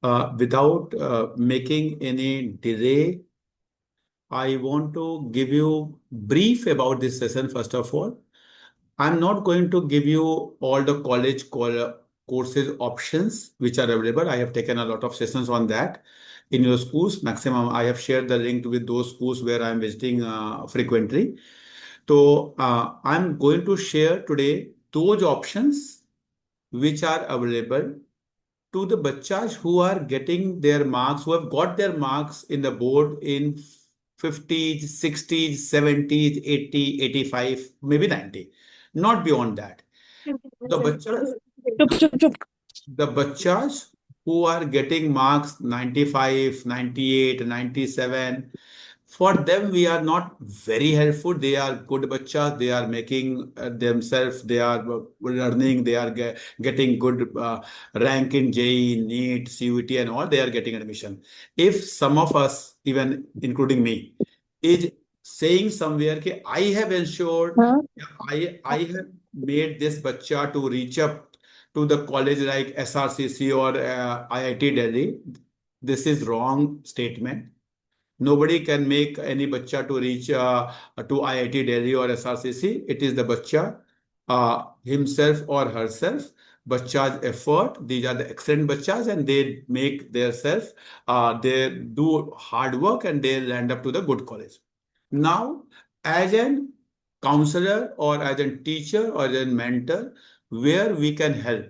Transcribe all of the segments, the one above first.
Without making any delay, I want to give you brief about this session first of all. I'm not going to give you all the courses options which are available. I have taken a lot of sessions on that in your schools. Maximum, I have shared the link with those schools where I'm visiting frequently. So I'm going to share today those options which are available to the bachas who are getting their marks, who have got their marks in the board in 50s, 60s, 70s, 80, 85, maybe 90, not beyond that. The bachas, the bachas who are getting marks 95, 98, 97, for them we are not very helpful. They are good bachas, they are making themselves, they are learning, they are getting good rank in JEE, NEET, CUT and all, they are getting admission. If some of us, even including me, is saying somewhere that I have ensured, I have made this bacha to reach up to the college like SRCC or IIT Delhi, this is wrong statement. Nobody can make any bacha to reach to IIT Delhi or SRCC. It is the bacha himself or herself. Bacha's effort. These are the excellent bachas, and they make their self. They do hard work and they land up to the good college. Now, as a counselor or as a teacher or as a mentor, where we can help,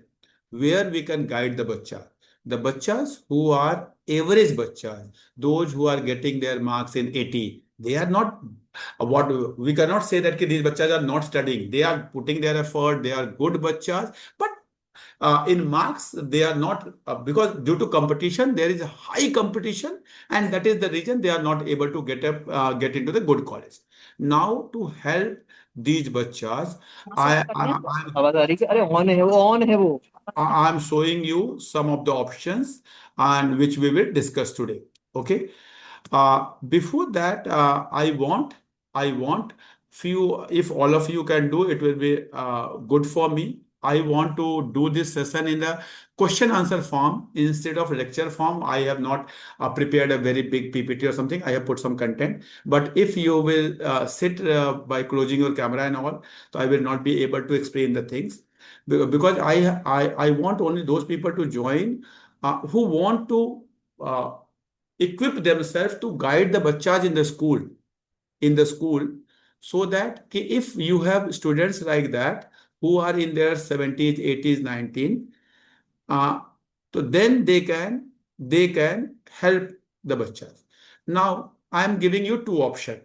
where we can guide the bachas who are average bachas, those who are getting their marks in 80, they are not what we cannot say that these bachas are not studying. They are putting their effort, they are good bachas, but in marks they are not because due to competition there is a high competition, and that is the reason they are not able to get into the good college. Now to help these bachas, आवाज आ रही है? अरे on है वो, on है वो. I'm showing you some of the options and which we will discuss today. Okay. Before that, I want few, if all of you can do, it will be good for me. I want to do this session in the question answer form instead of lecture form. I have not prepared a very big PPT or something. I have put some content. But if you will sit by closing your camera and all, so I will not be able to explain the things because I want only those people to join who want to equip themselves to guide the bachas in the school, so that if you have students like that who are in their 70s, 80s, 19, so then they can help the bachas. Now I am giving you two options,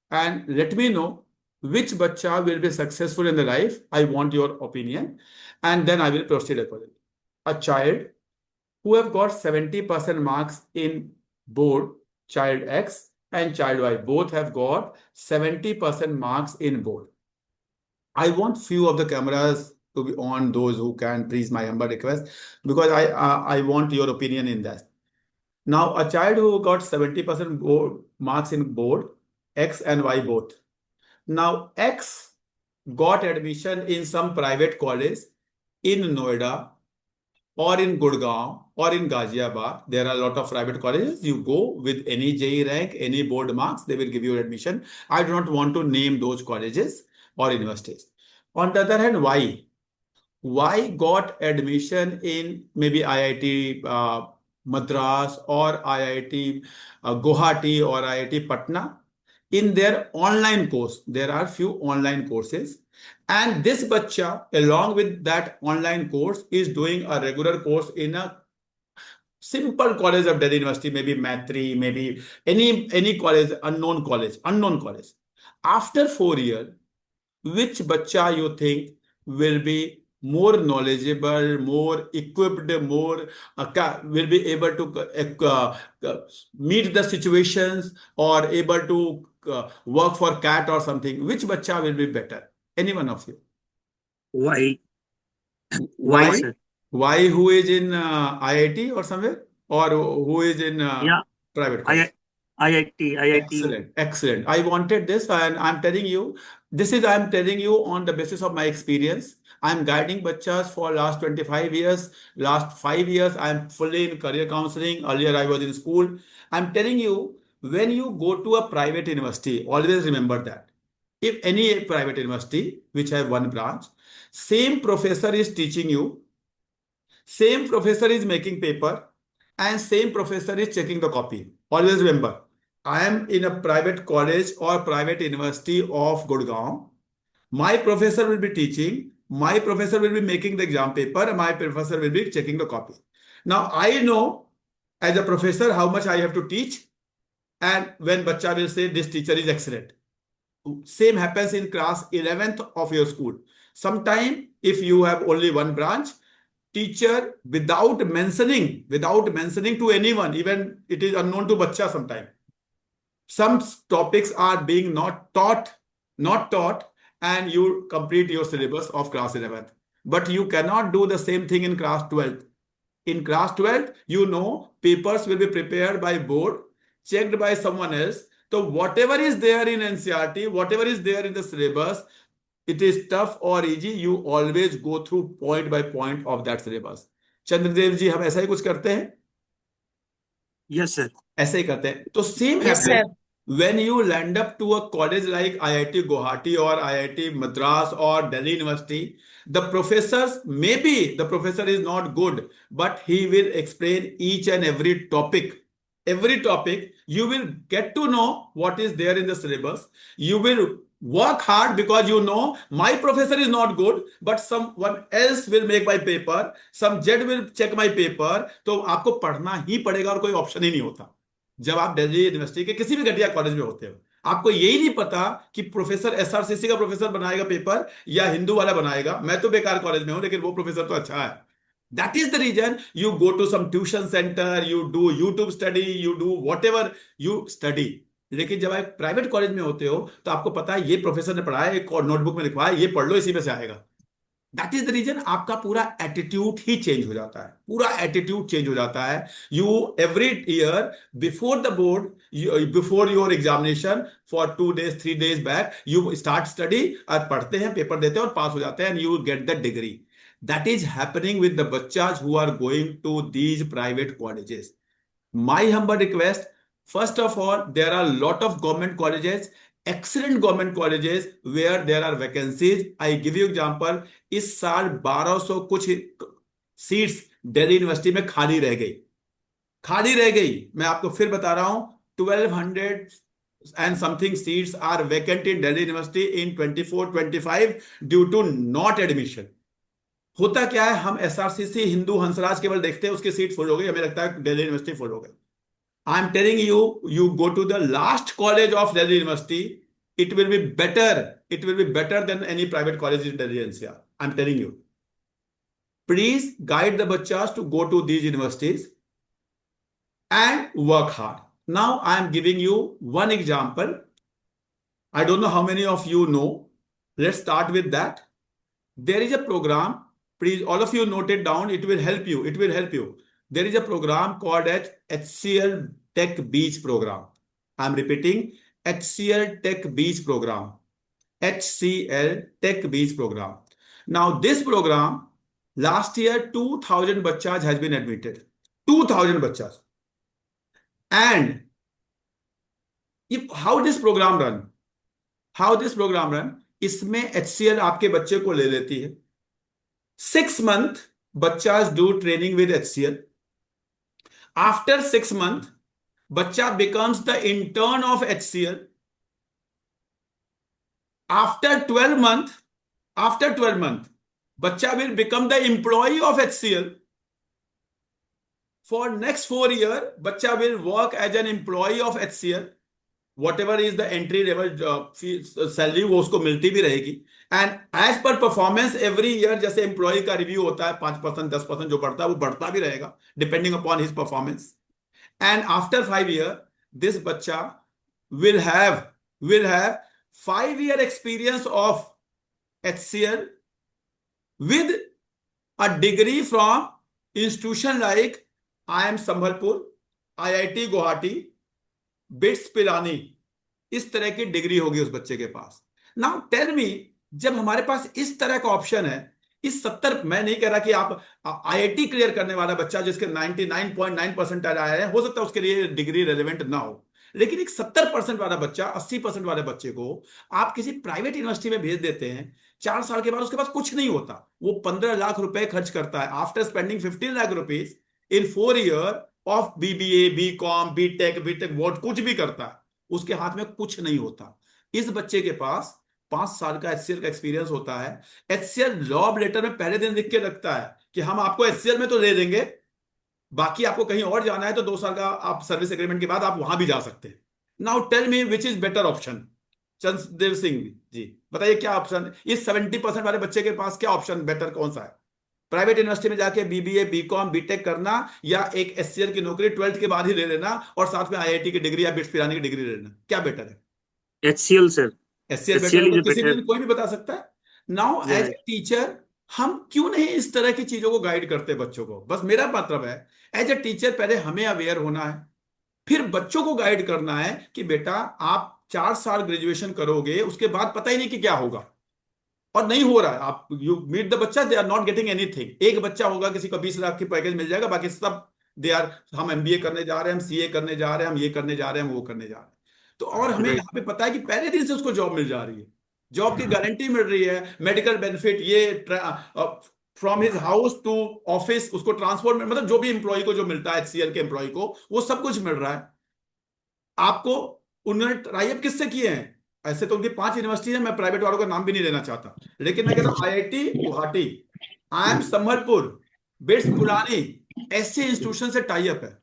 and let me know which bacha will be successful in the life. I want your opinion, and then I will proceed accordingly. A child who have got 70% marks in board, child X and child Y, both have got 70% marks in board. I want few of the cameras to be on, those who can, please, my humble request, because I want your opinion in that. Now, a child who got 70% marks in board, X and Y both. Now, X got admission in some private college in Noida or in Gurgaon or in Ghaziabad. There are a lot of private colleges. You go with any JEE rank, any board marks, they will give you admission. I do not want to name those colleges or universities. On the other hand, Y got admission in maybe IIT Madras or IIT Guwahati or IIT Patna in their online course. There are few online courses, and this bacha along with that online course is doing a regular course in a simple college of Delhi University, maybe Matri, maybe any college, unknown college. After 4 years, which bacha you think will be more knowledgeable, more equipped, more will be able to meet the situations or able to work for CAT or something? Which bacha will be better? Any one of you? Why? Why? Sir? Why? Who is in IIT or somewhere, or who is in Yeah, private college? IIT. Excellent, excellent. I wanted this, and I'm telling you, This is I am telling you on the basis of my experience. I am guiding bachas for last 25 years. Last 5 years, I am fully in career counseling. Earlier, I was in school. I'm telling you, when you go to a private university, always remember that. If any private university, which have one branch, same professor is teaching you, same professor is making paper, and same professor is checking the copy. Always remember, I am in a private college or private university of Gurgaon. My professor will be teaching, my professor will be making the exam paper, and my professor will be checking the copy. Now, I know as a professor how much I have to teach, and when bacha will say this teacher is excellent. Same happens in class 11th of your school. Sometime, if you have only one branch, teacher without mentioning to anyone, even it is unknown to bacha sometime. Some topics are being not taught, and you complete your syllabus of class 11th. But you cannot do the same thing in class 12th. In class 12th, papers will be prepared by board, checked by someone else. So whatever is there in NCERT, whatever is there in the syllabus, it is tough or easy, you always go through point by point of that syllabus. Chandradev जी, हम ऐसा ही कुछ करते हैं? Yes, sir. ऐसे ही करते हैं. तो same Yes, sir. happens when you land up to a college like IIT Guwahati or IIT Madras or Delhi University. The professors, maybe the professor is not good, but he will explain each and every topic. Every topic, you will get to know what is there in the syllabus. You will work hard because my professor is not good, but someone else will make my paper, some judge will check my paper. तो आपको पढ़ना ही पड़ेगा और कोई option ही नहीं होता. जब आप दिल्ली यूनिवर्सिटी के किसी भी घटिया कॉलेज में होते हो, आपको यही नहीं पता कि प्रोफेसर एसआरसीसी का प्रोफेसर बनाएगा पेपर या हिंदू वाला बनाएगा. मैं तो बेकार कॉलेज में हूं, लेकिन वो प्रोफेसर तो अच्छा है. That is the reason you go to some tuition center, you do YouTube study, you do whatever you study. लेकिन जब आप प्राइवेट कॉलेज में होते हो तो आपको पता है ये प्रोफेसर ने पढ़ाया, एक नोटबुक में लिखवाया, ये पढ़ लो, इसी में से आएगा. दैट इज द रीजन आपका पूरा एटीट्यूड ही चेंज हो जाता है. पूरा एटीट्यूड चेंज हो जाता है. You every year before the board, before your examination for 2 days 3 days back, you start study, और पढ़ते हैं, पेपर देते हैं और पास हो जाते हैं, and you get the degree. That is happening with the bachas who are going to these private colleges. My humble request, first of all, there are a lot of government colleges, excellent government colleges where there are vacancies. I give you example, इस साल 1200 कुछ seats Delhi university में खाली रह गई. मैं आपको फिर बता रहा हूं, 1200 and something seats are vacant in Delhi University in 24-25 due to not admission. होता क्या है, हम एसआरसीसी हिंदू हंसराज केवल देखते हैं, उसकी सीट फुल हो गई, हमें लगता है दिल्ली यूनिवर्सिटी फुल हो गई. I am telling you, you go to the last college of Delhi university, it will be better than any private college in Delhi NCR. I'm telling you. Please guide the bachas to go to these universities and work hard. Now I am giving you one example. I don't know how many of you know. Let's start with that. There is a program. Please, all of you note it down. It will help you. There is a program called as HCL Tech Beach Program. I'm repeating, HCL Tech Beach Program. HCL Tech Beach Program. Now, this program, last year, 2,000 bachas has been admitted. 2,000 bachas. And how this program run? इसमें HCL आपके बच्चे को ले लेती है. 6 months, bachas do training with HCL. After 6 months, bacha becomes the intern of HCL. After 12 months, bacha will become the employee of HCL. For next 4 years, bacha will work as an employee of HCL. Whatever is the entry level salary, वो उसको मिलती भी रहेगी. And as per performance, every year जैसे employee का review होता है, 5% 10% जो बढ़ता है वो बढ़ता भी रहेगा, depending upon his performance. And after 5 years, this bacha will have 5-year experience of HCL with a degree from institution like IIM Sambalpur, IIT Guwahati, bits Pilani. इस तरह की डिग्री होगी उस बच्चे के पास. नाउ टेल मी, जब हमारे पास इस तरह का ऑप्शन है, इस 70, मैं नहीं कह रहा कि आप आईआईटी क्लियर करने वाला बच्चा जिसके 99.9% आया है, हो सकता है उसके लिए डिग्री रेलेवेंट ना हो, लेकिन एक 70% वाला बच्चा, 80% वाले बच्चे को आप किसी प्राइवेट यूनिवर्सिटी में भेज देते हैं, 4 साल के बाद उसके पास कुछ नहीं होता, वो 15 लाख रुपए खर्च करता है after spending 15 lakh rupees in 4 year of BBA, BCom, BTech what कुछ भी करता है, उसके हाथ में कुछ नहीं होता। इस बच्चे के पास 5 साल का एचसीएल का एक्सपीरियंस होता है। एचसीएल जॉब लेटर में पहले दिन लिख के रखता है कि हम आपको एचसीएल में तो ले देंगे, बाकी आपको कहीं और जाना है तो 2 साल का आप सर्विस एग्रीमेंट के बाद आप वहां भी जा सकते हैं। Now tell me which is better option. Chandradev Singh ji, बताइए क्या ऑप्शन इस 70% वाले बच्चे के पास, क्या ऑप्शन बेटर कौन सा है? प्राइवेट यूनिवर्सिटी में जाके बीबीए, बीकॉम, बीटेक करना, या एक एचसीएल की नौकरी 12th के बाद ही ले लेना और साथ में आईआईटी की डिग्री या बिट्स पिरानी की डिग्री ले लेना, क्या बेटर है? HCL sir, HCL better HCL है, इज तो किसी बेटर। दिन कोई भी बता सकता है। नाउ या एज ए टीचर हम क्यों नहीं इस तरह की चीजों को गाइड करते बच्चों को? बस मेरा मतलब है, एज ए टीचर पहले हमें अवेयर होना है, फिर बच्चों को गाइड करना है कि बेटा आप 4 साल ग्रेजुएशन करोगे, उसके बाद पता ही नहीं कि क्या होगा, और नहीं हो रहा है, आप यू मीट द बच्चा, they are not getting anything. एक बच्चा होगा किसी को 20 लाख की पैकेज मिल जाएगा, बाकी सब दे आर, हम एमबीए करने जा रहे हैं, हम सीए करने जा रहे हैं, हम ये करने जा रहे हैं, हम वो करने जा रहे हैं। तो और हमें राइट। यहाँ पे पता है कि पहले दिन से उसको जॉब मिल जा रही है, जॉब की गारंटी मिल रही है, मेडिकल बेनिफिट, ये from his house to office उसको ट्रांसपोर्ट में, मतलब जो भी एम्प्लॉय को जो मिलता है एचसीएल के एम्प्लॉय को, वो सब कुछ मिल रहा है आपको। उन्होंने ट्राई अप किससे किए हैं? ऐसे तो उनकी 5 यूनिवर्सिटी है, मैं प्राइवेट वालों का नाम भी नहीं लेना चाहता, लेकिन मैं कह रहा हूं IIT Guwahati, IIM Sambalpur, BITS Pilani, ऐसे इंस्टीट्यूशन से टाई अप है,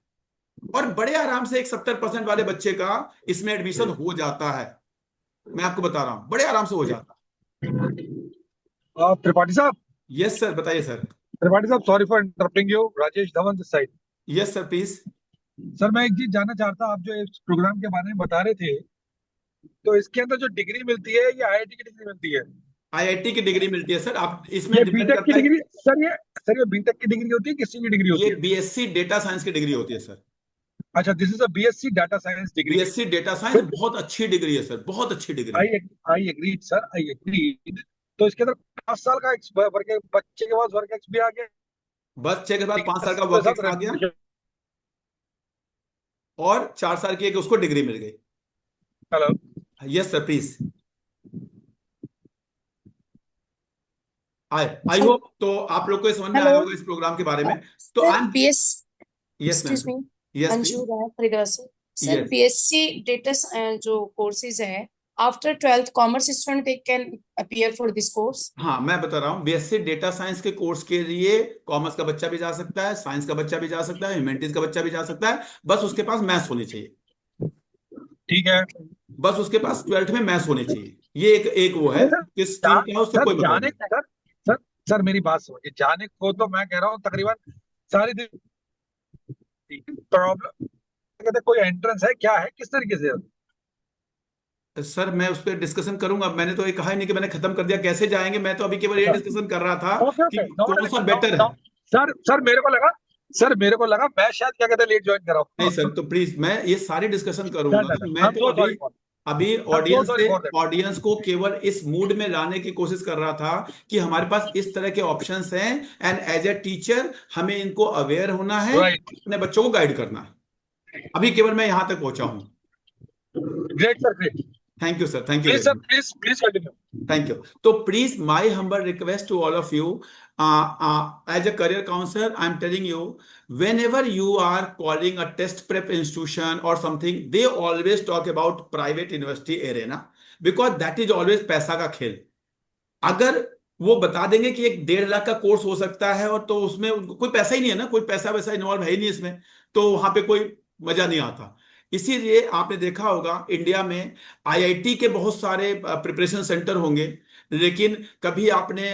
और बड़े आराम से एक 70% वाले बच्चे का इसमें एडमिशन हो जाता है। मैं आपको बता रहा हूं, बड़े आराम से हो जाता त्रिपाठी साहब, है। यस सर, बताइए sir. Sorry for interrupting you. Rajesh Dhawan this side. Yes sir, please. Sir, मैं एक चीज जानना चाहता, आप जो इस प्रोग्राम के बारे में बता रहे थे, तो इसके अंदर जो डिग्री मिलती है, ये आईआईटी की डिग्री मिलती है? आईआईटी की डिग्री मिलती है सर, आप इसमें ये डिपेंड बीटेक की करता है। डिग्री सर ये बीटेक की डिग्री होती है, किसकी की डिग्री ये होती है? बीएससी डेटा साइंस की डिग्री होती है सर। अच्छा, this is a BSc data science degree. BSc data science बहुत अच्छी डिग्री है सर, बहुत अच्छी डिग्री है। I agreed sir, I agreed. तो इसके अंदर 5 साल का वर्क, बच्चे के पास वर्क एक्स भी आ गया, बस 6 के बाद 5 साल का के वर्क साथ एक्स आ गया, और 4 साल की एक उसको डिग्री मिल गई। Hello. Yes sir, please. I I hope तो आप लोग को ये समझ में आया हेलो होगा इस प्रोग्राम के बारे में। तो sir, I am, BS yes ma'am, excuse me, yes Anshu please, Rai Faridabad से। Sir, yes. बीएससी डेटा जो कोर्सेज है, after 12th commerce student they can appear for this course? हाँ, मैं बता रहा हूँ, बीएससी डेटा साइंस के कोर्स के लिए कॉमर्स का बच्चा भी जा सकता है, साइंस का बच्चा भी जा सकता है, ह्यूमैनिटीज का बच्चा भी जा सकता है, बस उसके पास मैथ्स होनी चाहिए। ठीक है। बस उसके पास 12th में मैथ्स होनी चाहिए। ये एक एक वो है, अरे सर, किस स्ट्रीम का है उससे सर कोई मतलब जाने नहीं। सर सर सर मेरी बात सुनिए, जाने को तो मैं कह रहा हूँ तकरीबन सारी प्रॉब्लम, कहते कोई एंट्रेंस है क्या है, किस तरीके से? सर मैं उस पर डिस्कशन करूंगा, मैंने तो ये कहा ही नहीं कि मैंने खत्म कर दिया, कैसे जाएंगे, मैं तो अभी केवल ये अच्छा, डिस्कशन कर रहा था ओके कि ओके, नॉट कौन सा बेटर है। सर मेरे को लगा मैं शायद क्या कहते हैं लेट ज्वाइन कर रहा नहीं हूँ। सर, तो प्लीज मैं ये सारी डिस्कशन करूंगा। आई मैं एम तो सो अभी सॉरी फॉर अभी I am so audience sorry से फॉर दैट। ऑडियंस को केवल इस मूड में लाने की कोशिश कर रहा था कि हमारे पास इस तरह के ऑप्शंस हैं, एंड एज ए टीचर हमें इनको अवेयर होना है, राइट। अपने बच्चों को गाइड करना है। अभी केवल मैं यहां तक पहुंचा हूं। Great sir, great. Thank you sir, thank you please very sir, much. Please please continue. Thank you. So please, my humble request to all of you, as a career counselor, I'm telling you, whenever you are calling a test prep institution or something, they always talk about private university arena, because that is always पैसा का खेल। अगर वो बता देंगे कि एक 1.5 लाख का कोर्स हो सकता है, और तो उसमें कोई पैसा ही नहीं है ना, कोई पैसा वैसा इन्वॉल्व है ही नहीं इसमें, तो वहां पे कोई मजा नहीं आता। इसीलिए आपने देखा होगा इंडिया में आईआईटी के बहुत सारे प्रिपरेशन सेंटर होंगे, लेकिन कभी आपने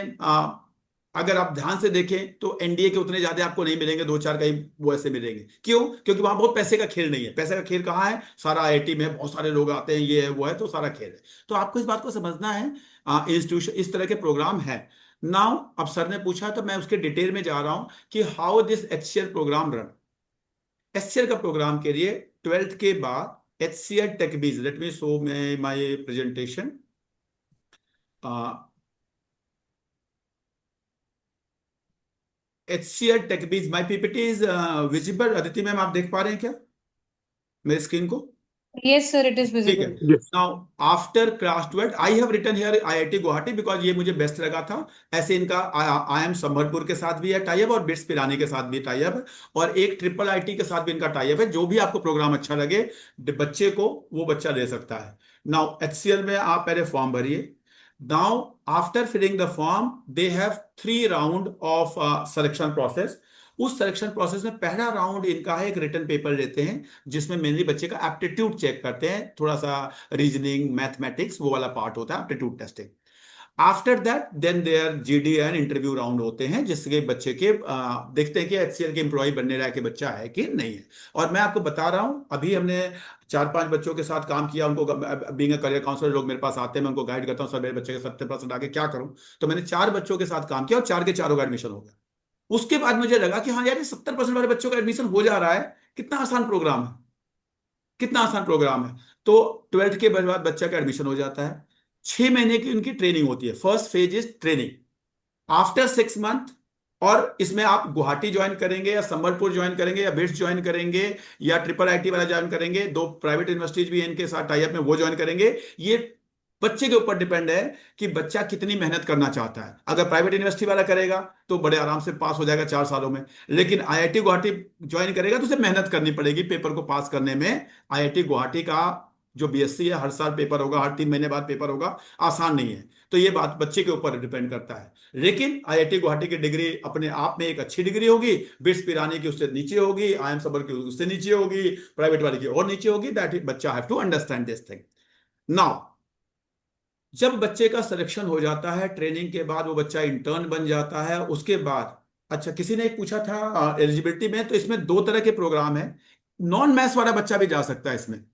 अगर आप ध्यान से देखें तो एनडीए के उतने ज्यादा आपको नहीं मिलेंगे, 2-4 कहीं वो ऐसे मिलेंगे। क्यों? क्योंकि वहां बहुत पैसे का खेल नहीं है। पैसे का खेल कहाँ है? सारा आईआईटी में बहुत सारे लोग आते हैं, ये है वो है, तो सारा खेल है। तो आपको इस बात को समझना है, इंस्टीट्यूशन इस तरह के प्रोग्राम है। नाउ अब सर ने पूछा तो मैं उसके डिटेल में जा रहा हूं कि how this HCL program run. HCL का प्रोग्राम के लिए 12th के बाद HCL TechBees, let me show my presentation. HCL TechBees, my PPT is visible. Aditi ma'am, आप देख पा रहे हैं क्या मेरी स्क्रीन को? Yes, sir, it is ठीक है। visible. Yes. Now after class 12 I have written here IIT Guwahati because ये मुझे बेस्ट लगा था। ऐसे इनका IIM संबलपुर के साथ भी है टाई अप और बिट्स पिरानी के साथ भी टाई अप है, और एक ट्रिपल IT के साथ भी इनका टाई अप है। जो भी आपको प्रोग्राम अच्छा लगे बच्चे को, वो बच्चा ले सकता है। नाउ HCL में आप पहले फॉर्म भरिए। Now after filling the form they have 3 round of selection process. उस सिलेक्शन प्रोसेस में पहला राउंड इनका है, एक रिटन पेपर लेते हैं जिसमें मेनली बच्चे का एप्टीट्यूड चेक करते हैं, थोड़ा सा रीजनिंग मैथमेटिक्स वो वाला पार्ट होता है, aptitude testing. After that then there GD and interview round होते हैं, जिसके बच्चे के देखते हैं कि HCL के एम्प्लॉय बनने लायक के बच्चा है कि नहीं है। और मैं आपको बता रहा हूं, अभी हमने 4-5 बच्चों के साथ काम किया। उनको बीइंग अ करियर काउंसलर, लोग मेरे पास आते हैं, मैं उनको गाइड करता हूं, सर मेरे बच्चे के 70% आगे क्या करूं। तो मैंने 4 बच्चों के साथ काम किया और 4 के चारों का एडमिशन हो गया। उसके बाद मुझे लगा कि हाँ यार, ये 70% वाले बच्चों का एडमिशन हो जा रहा है, कितना आसान प्रोग्राम है, कितना आसान प्रोग्राम है। तो 12th के बाद बच्चा का एडमिशन हो जाता है। 6 महीने की उनकी ट्रेनिंग होती है, first phase is training after 6 month. और इसमें आप गुवाहाटी ज्वाइन करेंगे या संबलपुर ज्वाइन करेंगे या बिट्स ज्वाइन करेंगे या ट्रिपल IT वाला ज्वाइन करेंगे, 2 प्राइवेट यूनिवर्सिटीज भी इनके साथ टाई अप में, वो ज्वाइन करेंगे। ये बच्चे के ऊपर डिपेंड है कि बच्चा कितनी मेहनत करना चाहता है। अगर प्राइवेट यूनिवर्सिटी वाला करेगा तो बड़े आराम से पास हो जाएगा 4 सालों में, लेकिन IIT गुवाहाटी ज्वाइन करेगा तो उसे मेहनत करनी पड़ेगी पेपर को पास करने में। IIT गुवाहाटी का जो BSc है, हर साल पेपर होगा, हर 3 महीने बाद पेपर होगा, आसान नहीं है। तो ये बात बच्चे के ऊपर डिपेंड करता है। लेकिन IIT गुवाहाटी की डिग्री अपने आप में एक अच्छी डिग्री होगी, बिट्स पिरानी की उससे नीचे होगी, IIM सबल की उससे नीचे होगी, प्राइवेट वाली की और नीचे होगी। दैट बच्चा have to understand this thing. Now जब बच्चे का सिलेक्शन हो जाता है, ट्रेनिंग के बाद वो बच्चा इंटर्न बन जाता है। उसके बाद अच्छा, किसी ने एक पूछा था एलिजिबिलिटी में, तो इसमें 2 तरह के प्रोग्राम है। नॉन मैथ्स वाला बच्चा भी जा सकता है इसमें,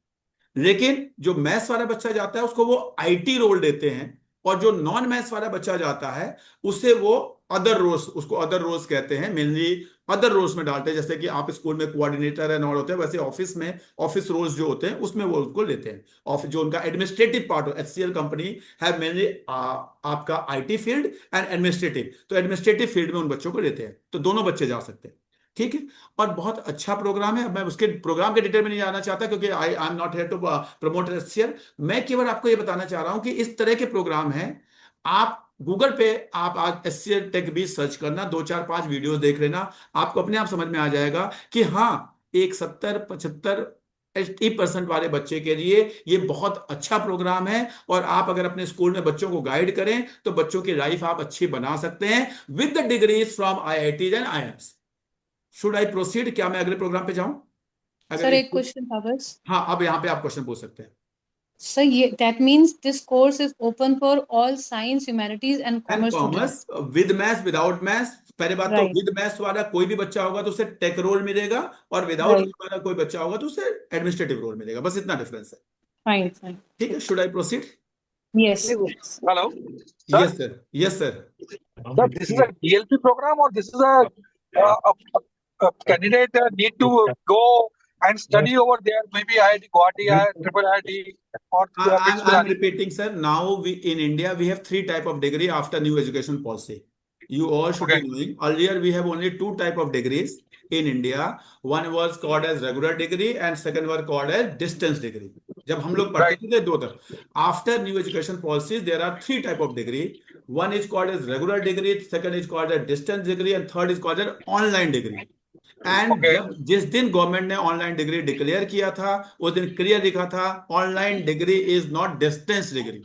लेकिन जो मैथ्स वाला बच्चा जाता है उसको वो IT रोल देते हैं, और जो नॉन मैथ्स वाला बच्चा जाता है उसे वो अदर रोल्स, उसको अदर रोल्स कहते हैं, मेनली अदर रोल्स में डालते हैं। जैसे कि आप स्कूल में कोऑर्डिनेटर एंड ऑल होते हैं, वैसे ऑफिस में ऑफिस रोल्स जो होते हैं उसमें वो उसको लेते हैं। ऑफिस जो उनका एडमिनिस्ट्रेटिव पार्ट हो, HCL कंपनी है मेनली आपका IT फील्ड एंड एडमिनिस्ट्रेटिव, तो एडमिनिस्ट्रेटिव फील्ड में उन बच्चों को लेते हैं। तो दोनों बच्चे जा सकते हैं, ठीक है। और बहुत अच्छा प्रोग्राम है। मैं उसके प्रोग्राम के डिटेल में नहीं जाना चाहता क्योंकि I am not here to promote HCL। मैं केवल आपको ये बताना चाह रहा हूं कि इस तरह के प्रोग्राम है। आप गूगल पे आप आज HCL TechBees सर्च करना, 2-4-5 वीडियोस देख लेना, आपको अपने आप समझ में आ जाएगा कि हाँ, एक 70-75-80% वाले बच्चे के लिए ये बहुत अच्छा प्रोग्राम है। और आप अगर अपने स्कूल में बच्चों को गाइड करें तो बच्चों की लाइफ आप अच्छी बना सकते हैं with the degrees from IITs and IIMs। Should I proceed? क्या मैं अगले प्रोग्राम पे जाऊं? Sir, अगर एक क्वेश्चन था बस। हाँ, अब यहाँ पे आप क्वेश्चन पूछ सकते हैं। Sir, that means this course is open for all science, humanities and and commerce commerce students. With maths without maths. पहले बात तो Right, विद मैथ्स वाला कोई भी बच्चा होगा तो उसे टेक रोल मिलेगा, और विदाउट right. वाला कोई बच्चा होगा तो उसे एडमिनिस्ट्रेटिव रोल मिलेगा, बस इतना डिफरेंस है। Fine, fine. ठीक है, should I proceed? Yes. Hello, sir. Yes sir, yes sir. Sir, this is a DLP program, or this is a candidate need to go and study over there, maybe IIT Guwahati, triple IIT, or BITS I'm Pilani. repeating, sir. Now in India we have 3 type of degree after new education policy. You all should Okay. be knowing. Earlier we have only 2 type of degrees in India. One was called as regular degree and second was called as distance degree. जब हम लोग पढ़ते थे 2 तरह। After new education policies there are 3 type of degree. One is called as regular degree, second is called as distance degree, and third is called as online degree. And Okay. जब जिस दिन government ने online degree declare किया था, उस दिन clear लिखा था online degree is not distance degree.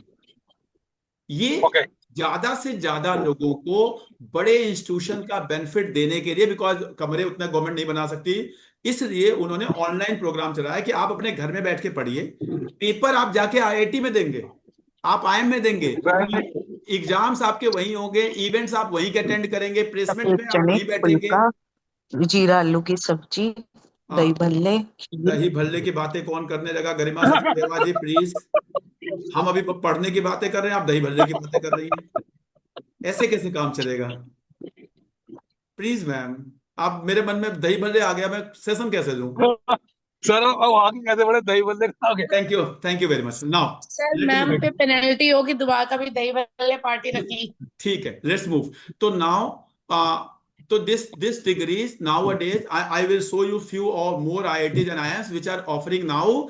ये Okay. ज्यादा से ज्यादा लोगों को बड़े इंस्टीट्यूशन का बेनिफिट देने के लिए, बिकॉज कमरे उतना गवर्नमेंट नहीं बना सकती, इसलिए उन्होंने ऑनलाइन प्रोग्राम चलाया कि आप अपने घर में बैठ के पढ़िए। पेपर आप जाके IIT में देंगे, आप IIM में देंगे, एग्जाम्स आपके वहीं होंगे, इवेंट्स आप वहीं के अटेंड करेंगे, प्लेसमेंट सफेद में आप चने, वहीं बैठेंगे। फुल्का, जीरा आलू की सब्जी, दही हाँ, भल्ले, खीर। दही भल्ले की बातें कौन करने लगा? गरिमा सचदेवा जी प्लीज। हम अभी पढ़ने की बातें कर रहे हैं, आप दही भल्ले की बातें कर रही हैं, ऐसे कैसे काम चलेगा? प्लीज मैम, आप मेरे मन में दही भल्ले आ गया, मैं सेशन कैसे दूं? सर अब आगे कैसे बढ़े, दही बल्ले खाओगे? Thank you very much. Now, sir let ma'am me पे पेनल्टी होगी, दोबारा कभी दही भल्ले पार्टी रखी। ठीक है, let's move. So now, so this degrees nowadays, I will show you few or more IITs and IIMs which are offering now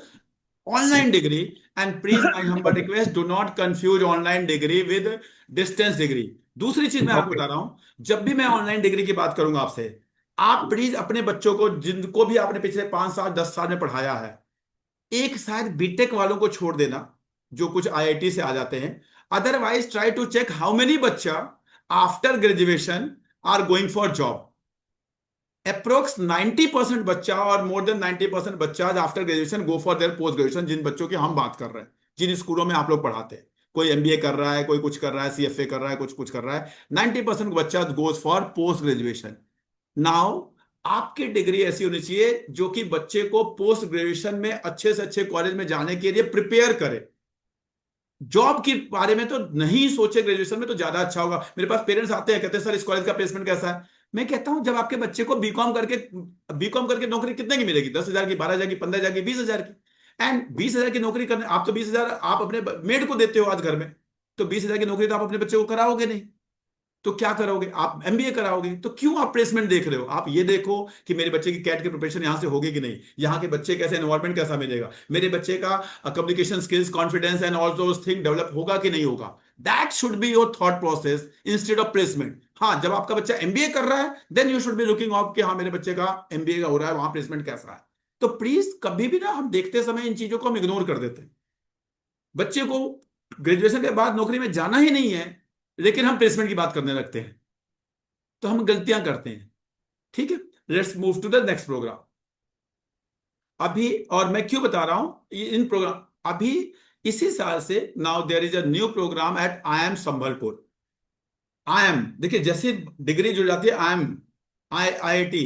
online degree. And please, my humble request, do not confuse online degree with distance degree. दूसरी चीज मैं आपको बता रहा हूं, जब भी मैं ऑनलाइन डिग्री की बात करूंगा आपसे, आप प्लीज अपने बच्चों को, जिनको भी आपने पिछले 5 साल 10 साल में पढ़ाया है, एक शायद बीटेक वालों को छोड़ देना जो कुछ आईआईटी से आ जाते हैं, otherwise try to check how many बच्चा after graduation are going for job. Approx 90% बच्चा और मोर देन 90% बच्चा after graduation go for their post graduation. जिन बच्चों की हम बात कर रहे हैं, जिन स्कूलों में आप लोग पढ़ाते हैं, कोई एमबीए कर रहा है, कोई कुछ कर रहा है, सीएफए कर रहा है, कुछ कुछ कर रहा है, 90% बच्चा goes for post graduation. Now आपकी डिग्री ऐसी होनी चाहिए जो कि बच्चे को पोस्ट ग्रेजुएशन में अच्छे से अच्छे कॉलेज में जाने के लिए प्रिपेयर करे. जॉब के बारे में तो नहीं सोचे, ग्रेजुएशन में तो ज्यादा अच्छा होगा. मेरे पास पेरेंट्स आते हैं, कहते हैं सर इस कॉलेज का प्लेसमेंट कैसा है. मैं कहता हूं जब आपके बच्चे को बीकॉम करके नौकरी कितने की मिलेगी? 10,000 की, 12,000 की, 15,000 की, 20,000 की. एंड 20,000 की नौकरी करने, आप तो 20,000 आप अपने मेड को देते हो आज घर में, तो 20,000 की नौकरी तो आप अपने बच्चे को कराओगे नहीं. तो क्या करोगे आप? एमबीए कराओगे. तो क्यों आप प्लेसमेंट देख रहे हो? आप ये देखो कि मेरे बच्चे की कैट की प्रिपरेशन यहां से होगी कि नहीं, यहाँ के बच्चे कैसे, एनवायरमेंट कैसा मिलेगा, मेरे बच्चे का communication skills, confidence and all those thing develop होगा कि नहीं होगा. That should be your thought process instead of placement. हाँ, जब आपका बच्चा एमबीए कर रहा है, then you should be looking of कि हाँ मेरे बच्चे का एमबीए का हो रहा है, वहां प्लेसमेंट कैसा है. तो प्लीज कभी भी ना, हम देखते समय इन चीजों को हम इग्नोर कर देते हैं. बच्चे को ग्रेजुएशन के बाद नौकरी में जाना ही नहीं है, लेकिन हम प्लेसमेंट की बात करने लगते हैं, तो हम गलतियां करते हैं. ठीक है, let's move to the next program. अभी, और मैं क्यों बता रहा हूं इन प्रोग्राम, अभी इसी साल से now there is a new program at IIM Sambalpur. IIM, देखिए जैसे डिग्री जुड़ जाती है IIM IIT,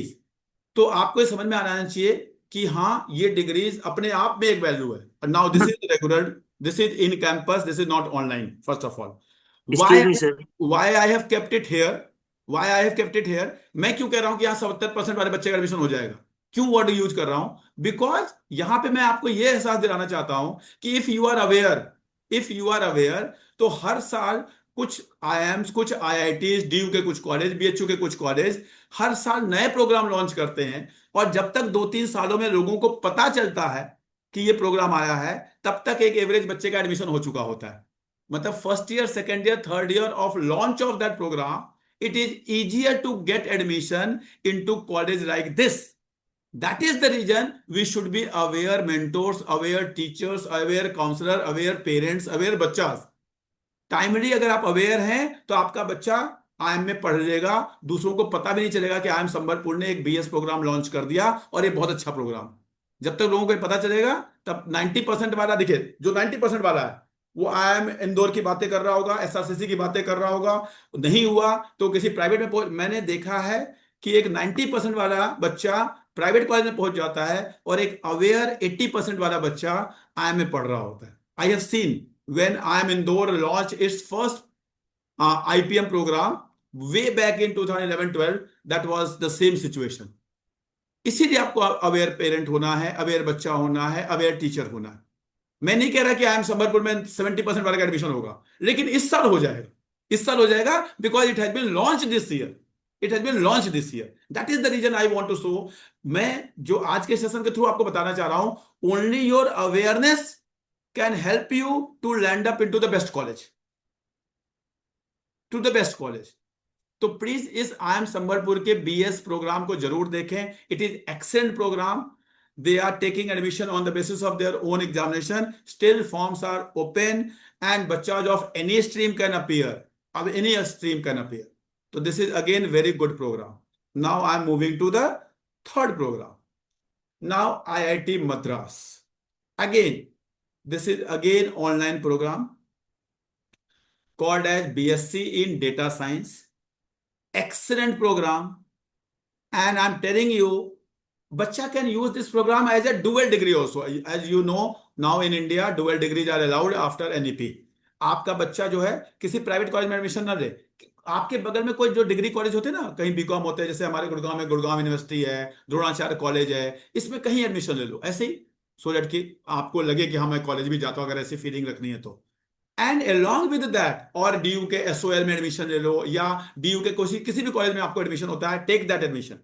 तो आपको समझ में आना चाहिए कि हाँ ये डिग्रीज अपने आप में एक वैल्यू है. Now this is regular, this is in campus, this is not online. First of all, Excuse me, sir. why I have kept it here, why I have kept it here. मैं क्यों कह रहा हूं कि यहाँ 70% वाले बच्चे का एडमिशन हो जाएगा? क्यों वर्ड यूज कर रहा हूं? बिकॉज यहां पे मैं आपको यह एहसास दिलाना चाहता हूं कि इफ यू आर अवेयर, तो हर साल कुछ IIMs, कुछ IITs, DU के कुछ कॉलेज, BHU के कुछ कॉलेज हर साल नए प्रोग्राम लॉन्च करते हैं. और जब तक 2-3 सालों में लोगों को पता चलता है कि ये प्रोग्राम आया है, तब तक एक एवरेज बच्चे का एडमिशन हो चुका होता है. मतलब first year, second year, third year of launch of that program, it is easier to get admission into college like this. That is the reason we should be aware mentors, aware teachers, aware counselor, aware parents, aware बच्चास. Timely अगर आप aware हैं तो आपका बच्चा IIM में पढ़ लेगा, दूसरों को पता भी नहीं चलेगा कि IIM संबलपुर ने एक BS प्रोग्राम लॉन्च कर दिया और ये बहुत अच्छा प्रोग्राम. जब तक लोगों को पता चलेगा, तब 90% वाला, देखिए जो 90% वाला है वो IIM इंदौर की बातें कर रहा होगा, SRCC की बातें कर रहा होगा, नहीं हुआ तो किसी प्राइवेट में मैंने देखा है कि एक 90% वाला बच्चा प्राइवेट कॉलेज में पहुंच जाता है और एक अवेयर 80% वाला बच्चा IIM में पढ़ रहा होता है. I have seen when IIM Indore launch its first IPM program way back in 2011-12, that was the same situation. इसीलिए आपको अवेयर पेरेंट होना है, अवेयर बच्चा होना है, अवेयर टीचर होना है. मैं नहीं कह रहा कि IIM संबलपुर में 70% वाले का एडमिशन होगा, लेकिन इस साल हो जाएगा. इस साल हो जाएगा because it has been launch this year. It has been launch this year. That is the reason I want to show. मैं जो आज के सेशन के थ्रू आपको बताना चाह रहा हूं, only your awareness can help you to land up into the best college, to the best college. तो प्लीज इस IIM संबलपुर के BS प्रोग्राम को जरूर देखें. It is excellent program. They are taking admission on the basis of their own examination. Still forms are open and bachas of any stream can appear. Any stream can appear. So this is again very good program. Now I am moving to the third program. Now IIT Madras. Again, this is again online program called as BSc in Data Science. Excellent program. And I am telling you, Bacha can use this program as a dual degree also. As you know, now in India, dual degrees are allowed after NEP. आपका बच्चा जो है किसी private college में admission ना ले, आपके बगल में कोई जो डिग्री कॉलेज होते हैं ना, कहीं बीकॉम होते हैं, जैसे हमारे गुड़गांव में गुड़गांव यूनिवर्सिटी है, द्रोणाचार्य कॉलेज है, इसमें कहीं एडमिशन ले लो ऐसे ही, सो दैट कि आपको लगे कि हाँ मैं कॉलेज भी जाता हूँ, अगर ऐसी फीलिंग रखनी है तो। एंड along विद दैट, और डीयू के एसओएल में एडमिशन ले लो, या डीयू के किसी भी कॉलेज में आपको एडमिशन होता है, take that admission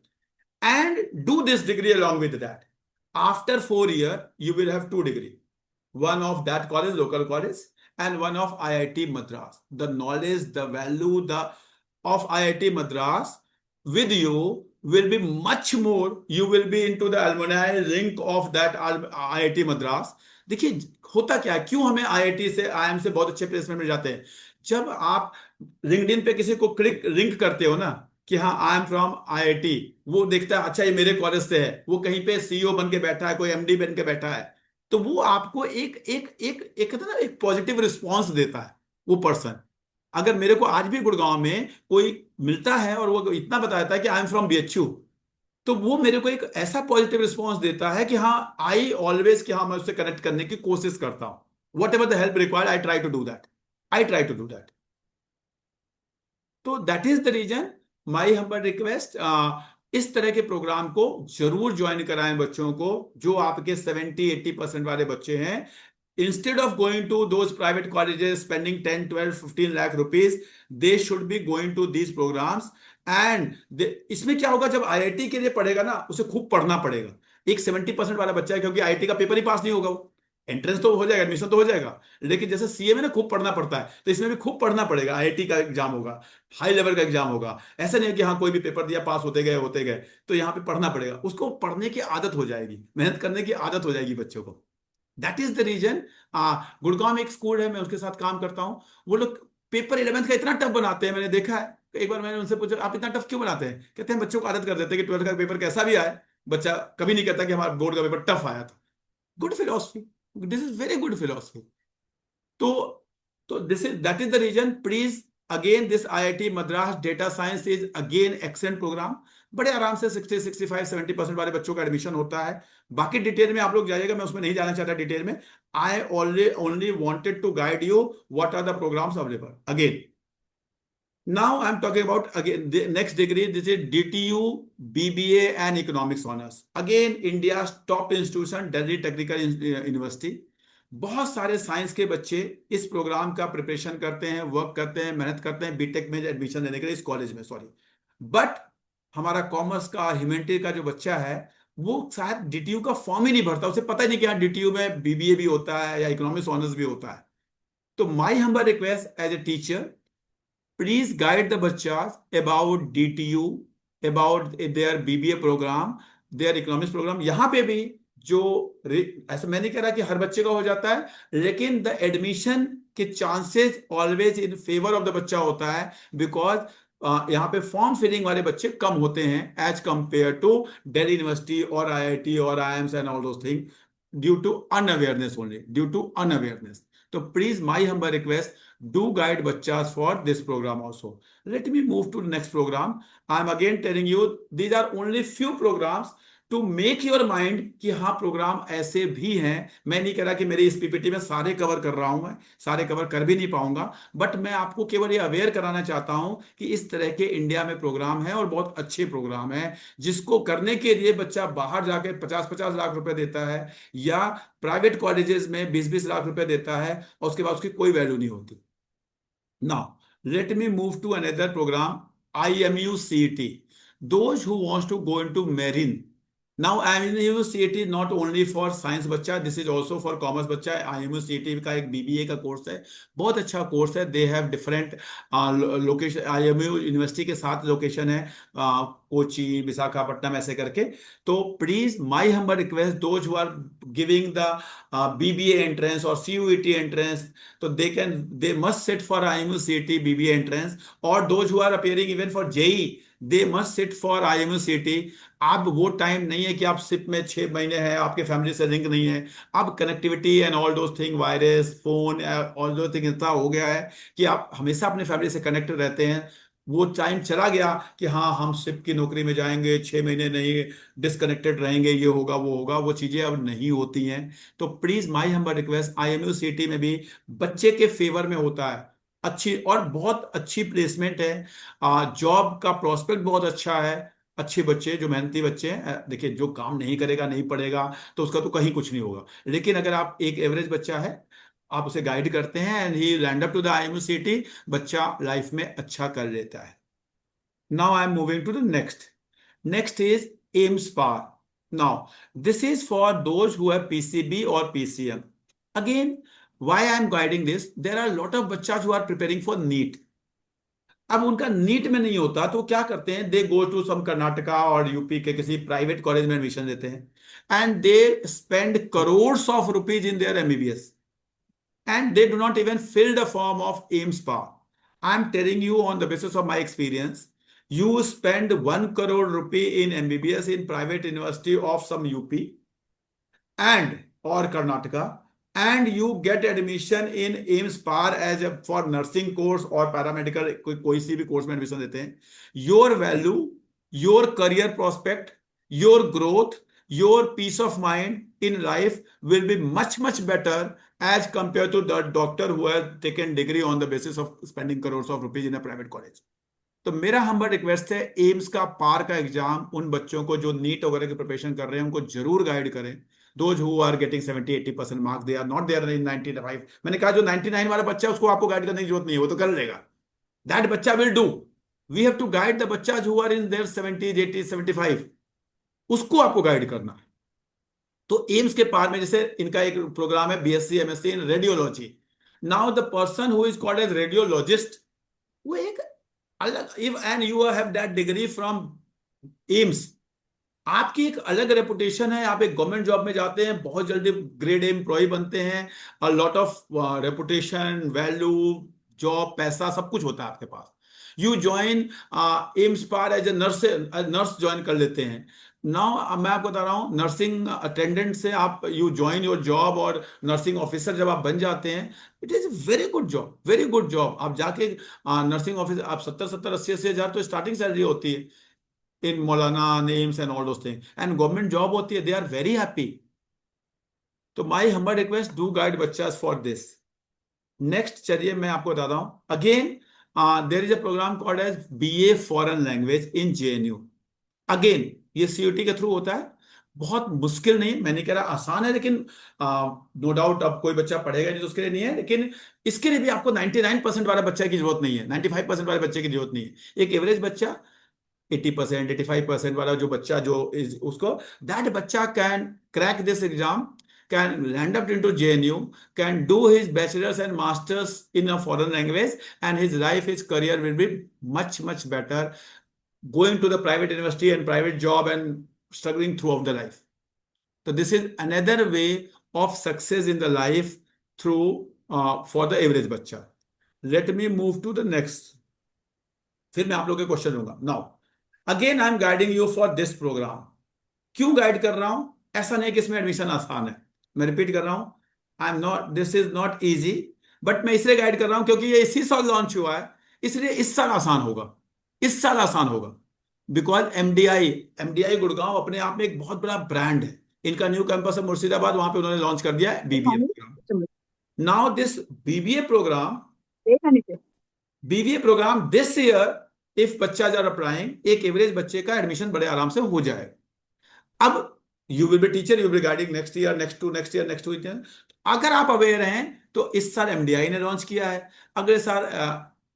and do this degree along with that. After 4 years, you will have 2 degrees. One of that college, local college, and one of IIT Madras. The knowledge, the value, of IIT Madras with you will be much more. You will be into the alumni ring of that IIT Madras. देखिए होता क्या है, क्यों हमें IIT से IM से बहुत अच्छे प्लेसमेंट मिल जाते हैं? जब आप लिंक्डइन पे किसी को क्लिक लिंक करते हो ना कि हाँ आई एम फ्रॉम आईआईटी, वो देखता है अच्छा ये मेरे कॉलेज से है, वो कहीं पे सीईओ बन के बैठा है, कोई एमडी बन के बैठा है, तो वो आपको एक एक एक एक कहते हैं ना, एक पॉजिटिव रिस्पॉन्स देता है वो पर्सन। अगर मेरे को आज भी गुड़गांव में कोई मिलता है और वो इतना बताता है कि आई एम फ्रॉम बीएचयू, तो वो मेरे को एक ऐसा पॉजिटिव रिस्पॉन्स देता है कि हाँ आई ऑलवेज, कि हाँ मैं उससे कनेक्ट करने की कोशिश करता हूं, whatever the help required I try to do that, I try to do that. तो that is the reason, my humble request, इस तरह के प्रोग्राम को जरूर ज्वाइन कराएं बच्चों को, जो आपके 70-80% वाले बच्चे हैं। Instead of going to those private colleges spending 10, 12, 15 lakh rupees, they should be going to these programs. And इसमें क्या होगा, जब आईआईटी के लिए पढ़ेगा ना, उसे खूब पढ़ना पड़ेगा। एक 70% वाला बच्चा है, क्योंकि आईआईटी का पेपर ही पास नहीं होगा, वो एंट्रेंस तो हो जाएगा, एडमिशन तो हो जाएगा, लेकिन जैसे सीए में ना खूब पढ़ना पड़ता है, तो इसमें भी खूब पढ़ना पड़ेगा। आईआईटी का एग्जाम होगा, हाई लेवल का एग्जाम होगा, ऐसा नहीं है कि हाँ कोई भी पेपर दिया पास होते गए, तो यहाँ पे पढ़ना पड़ेगा। उसको पढ़ने की आदत हो जाएगी, मेहनत करने की आदत हो जाएगी बच्चों को। That is the reason. Gurgaon में एक स्कूल है, मैं उसके साथ काम करता हूँ, वो लोग पेपर 11th का इतना टफ बनाते हैं, मैंने देखा है। एक बार मैंने उनसे पूछा आप इतना टफ क्यों बनाते हैं? कहते हैं बच्चों को आदत कर देते हैं कि 12th का पेपर कैसा भी आए, बच्चा कभी नहीं कहता कि हमारा बोर्ड का पेपर टफ आया था। Good philosophy, this is very good philosophy. तो this is, that is the reason. Please again, this IIT Madras data science is again excellent program. बड़े आराम से 60, 65, 70% वाले बच्चों का एडमिशन होता है। बाकी डिटेल में आप लोग जाइएगा, मैं उसमें नहीं जाना चाहता डिटेल में। I only wanted to guide you what are the programs available. Again now I'm talking about again the next degree. This is DTU BBA and Economics Honors. Again India's top institution, Delhi Technical University. बहुत सारे science के बच्चे इस programme का preparation करते हैं, work करते हैं, मेहनत करते हैं बीटेक में एडमिशन लेने के लिए इस कॉलेज में, सॉरी। बट हमारा कॉमर्स का, ह्यूमैनिटी का जो बच्चा है, वो शायद डीटीयू का फॉर्म ही नहीं भरता, उसे पता ही नहीं कि हाँ डीटीयू में बीबीए भी होता है या इकोनॉमिक्स ऑनर्स भी होता है। तो my humble request as a teacher, please guide the bachas about DTU, about their BBA program, their economics program. यहाँ पे भी जो, ऐसा मैं नहीं कह रहा कि हर बच्चे का हो जाता है, लेकिन द एडमिशन के chances always in favour of the बच्चा होता है, बिकॉज यहाँ पे फॉर्म फिलिंग वाले बच्चे कम होते हैं as compare to Delhi university और आईआईटी और AIIMS and all those thing, due to unawareness only, due to unawareness. तो please my humble request, do guide bachas for this program also. Let me move to the next program. I am again telling you, these are only few programs to make your mind कि हाँ programme ऐसे भी हैं। मैं नहीं कह रहा कि मेरी इस पीपीटी में सारे कवर कर रहा हूं, मैं सारे कवर कर भी नहीं पाऊंगा, बट मैं आपको केवल ये अवेयर कराना चाहता हूं कि इस तरह के इंडिया में प्रोग्राम है और बहुत अच्छे प्रोग्राम है, जिसको करने के लिए बच्चा बाहर जाके 50-50 लाख रुपए देता है या प्राइवेट कॉलेजेस में 20-20 लाख रुपए देता है, और उसके बाद उसकी कोई वैल्यू नहीं होती। Now, let me move to another program, IMU CET. Those who wants to go into marine. Now, IMU CET is not only for science बच्चा, this is also for commerce बच्चा। IMU CET का एक BBA का course है, बहुत अच्छा course है। They have different location, IMU university के साथ लोकेशन है, कोची, विशाखापट्टनम, ऐसे करके। तो please my humble request, those who are giving the BBA entrance और CUET एंट्रेंस, तो they must sit for IMU CET BBA entrance, or those who are appearing even for JEE, they must sit for IMU CET। अब वो time नहीं है कि आप SIP में 6 महीने हैं, आपके फैमिली से लिंक नहीं है। अब connectivity and all those thing, virus, phone, all दो थिंग इतना हो गया है कि आप हमेशा अपने फैमिली से कनेक्टेड रहते हैं। वो टाइम चला गया कि हाँ हम सिप की नौकरी में जाएंगे, 6 महीने नहीं डिसकनेक्टेड रहेंगे, ये होगा वो होगा, वो चीजें अब नहीं होती हैं। तो please my humble request, IMU CET में भी बच्चे के फेवर में होता है। अच्छी और बहुत अच्छी प्लेसमेंट है, जॉब का प्रोस्पेक्ट बहुत अच्छा है। अच्छे बच्चे जो मेहनती बच्चे हैं, देखिए जो काम नहीं करेगा नहीं पढ़ेगा तो उसका तो कहीं कुछ नहीं होगा। लेकिन अगर आप एक एवरेज बच्चा है, आप उसे गाइड करते हैं and he land up to the IMCT, बच्चा लाइफ में अच्छा कर लेता है। Now I am moving to the next. Next is AIMS-PAR. Now, this is for those who have PCB or PCM. Again, why I am guiding this? There are a lot of bachas who are preparing for NEET. अब उनका NEET में नहीं होता तो क्या करते हैं, दे go to some Karnataka और यूपी के किसी प्राइवेट कॉलेज में एडमिशन लेते हैं and they spend crores of rupees in their MBBS and they do not even fill the form of AIMS-PAR. I'm telling you on the basis of my experience, you spend 1 crore rupee in MBBS in private university of some UP and or Karnataka, and you get admission in AIMS-PAR as a for nursing course or paramedical, कोई सी भी course में admission देते हैं, your value, your career prospect, your growth, your peace of mind in life will be much better as compared to the doctor who has taken degree on the basis of spending crores of rupees in a private college. तो मेरा humble request है, AIIMS का पार का exam उन बच्चों को जो NEET वगैरह की प्रिपरेशन कर रहे हैं उनको जरूर गाइड करें। Those who are getting 70-80% marks, they are not there in 95। मैंने कहा जो 99 वाला बच्चा है उसको आपको गाइड करने की जरूरत नहीं है, वो तो कर लेगा, दैट बच्चा will do. We have to guide the बच्चा हु आर इन देयर 70, 80, 75, उसको आपको गाइड करना है। तो एम्स के पार में जैसे इनका एक प्रोग्राम है BSc MSc in radiology. Now the person who is called as radiologist, वो एक अलग, if and you have that degree from AIIMS, आपकी एक अलग रेपुटेशन है। आप एक गवर्नमेंट जॉब में जाते हैं, बहुत जल्दी ग्रेड ए एम्प्लॉय बनते हैं, a lot of reputation, value, job, पैसा, सब कुछ होता है आपके पास। You join AIMS-PAR as a nurse join कर लेते हैं। नाउ मैं आपको बता रहा हूं, नर्सिंग अटेंडेंट से आप यू ज्वाइन योर जॉब और नर्सिंग ऑफिसर जब आप बन जाते हैं, it is very good job, very good job. आप जाके नर्सिंग ऑफिसर, आप 70-80 हजार तो स्टार्टिंग सैलरी होती है इन मौलाना, names and all those thing, and government job होती है, दे आर वेरी हैप्पी। तो my humble request, do guide बच्चास फॉर दिस। नेक्स्ट चलिए मैं आपको बताता हूं। Again there is a program called as BA foreign language in JNU। अगेन ये CUT के थ्रू होता है, बहुत मुश्किल नहीं, मैं नहीं कह रहा आसान है, लेकिन नो डाउट अब कोई बच्चा पढ़ेगा नहीं तो उसके लिए नहीं है, लेकिन इसके लिए भी आपको 99% वाला बच्चे की जरूरत नहीं है, 95% वाले बच्चे की जरूरत नहीं है। एक एवरेज बच्चा 80%, 85% वाला जो बच्चा जो इज उसको, दैट बच्चा can crack this exam, can land up into JNU, can do his bachelor's and master's in a foreign language, and his life, his career will be much better, going to the private university and private job and struggling throughout the life. So this is another way of success in the life through for the average बच्चा. Let me move to the next. फिर मैं आप लोगों के question लूंगा। Now, again I am guiding you for this program. क्यों guide कर रहा हूं? ऐसा नहीं कि इसमें एडमिशन आसान है, मैं रिपीट कर रहा हूं, आई am not, this is not easy, but मैं इसलिए गाइड कर रहा हूं क्योंकि ये इसी साल लॉन्च हुआ है, इसलिए इस साल आसान होगा, इस साल आसान होगा। बिकॉज एमडीआई गुड़गांव अपने आप में एक बहुत बड़ा ब्रांड है। इनका न्यू कैंपस है मुर्शिदाबाद, वहां पे उन्होंने लॉन्च कर दिया है BBA program. Now this BBA program this year, if बच्चा आर अप्लाइंग, एक एवरेज बच्चे का एडमिशन बड़े आराम से हो जाएगा। अब you will be teacher, you will be guiding next year, next two year. अगर आप अवेयर हैं तो इस साल MDI ने लॉन्च किया है, अगले साल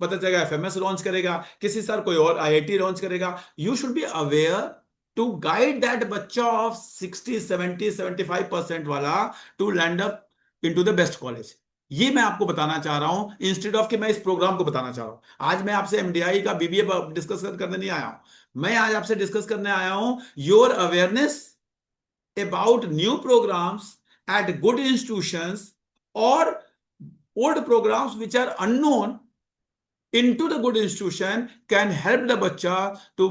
पता चलेगा FMS लॉन्च करेगा, किसी साल कोई और IIT लॉन्च करेगा। You should be aware to guide that बच्चा ऑफ 60, 70, 75% वाला to land up into the best college. ये मैं आपको बताना चाह रहा हूं, इंस्टेड ऑफ कि मैं इस प्रोग्राम को बताना चाह रहा हूं। आज मैं आपसे MDI का BBA डिस्कस करने नहीं आया हूं, मैं आज आपसे डिस्कस करने आया हूं your awareness about new programs at good institutions or old programs which are unknown into the good institution can help the bacha to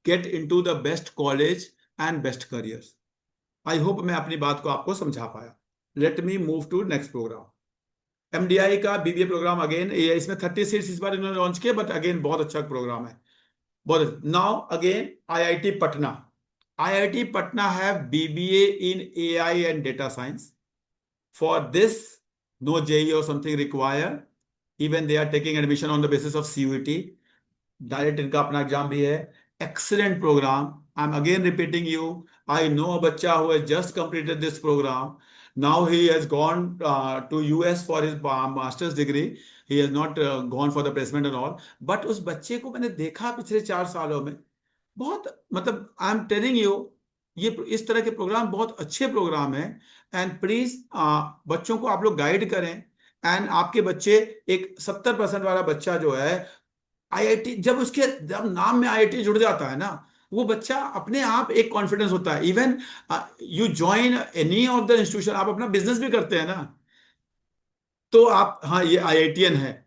get into the best college and best careers. I hope मैं अपनी बात को आपको समझा पाया। Let me move to next program. MDI का BBA programme again, इसमें 30 seats इस बार इन्होंने लॉन्च किया, बट अगेन बहुत अच्छा प्रोग्राम है, बहुत। Now again IIT Patna, IIT Patna have BBA in AI and data science. For this, no JEE or something required. Even they are taking admission on the basis of CUET, direct इनका अपना exam भी है। Excellent program. I am again repeating you, I know a बच्चा who has just completed this program, now he has gone to US for his masters degree, he has not gone for the placement and all, but उस बच्चे को मैंने देखा पिछले 4 सालों में, बहुत मतलब आई एम टेलिंग यू, ये इस तरह के प्रोग्राम बहुत अच्छे प्रोग्राम है। एंड प्लीज बच्चों को आप लोग गाइड करें। एंड आपके बच्चे, एक 70% वाला बच्चा जो है IIT, जब नाम में IIT जुड़ जाता है ना, वो बच्चा अपने आप एक कॉन्फिडेंस होता है। Even you join any of the institution, आप अपना बिजनेस भी करते हैं ना, तो आप, हाँ ये IITian है,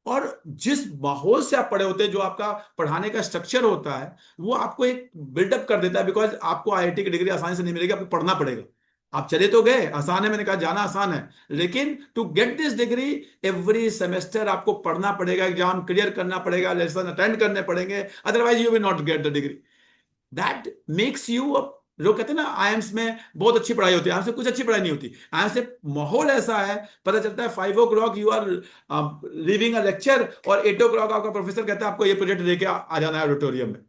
और जिस माहौल से आप पढ़े होते हैं, जो आपका पढ़ाने का स्ट्रक्चर होता है, वो आपको एक बिल्डअप कर देता है। बिकॉज आपको IIT की डिग्री आसानी से नहीं मिलेगी, आपको पढ़ना पड़ेगा। आप चले तो गए, आसान है, मैंने कहा जाना आसान है, लेकिन to get this degree every semester आपको पढ़ना पड़ेगा, एग्जाम क्लियर करना पड़ेगा, लेसन अटेंड करने पड़ेंगे, otherwise you will not get the degree. That makes you, लोग कहते हैं ना IIMS में बहुत अच्छी पढ़ाई होती है, IIMS से कुछ अच्छी पढ़ाई नहीं होती। IIMS से माहौल ऐसा है, पता चलता है 5 o'clock you are living a lecture, और 8 o'clock आपका प्रोफेसर कहता है आपको ये प्रोजेक्ट लेके आ जाना है ऑडिटोरियम में।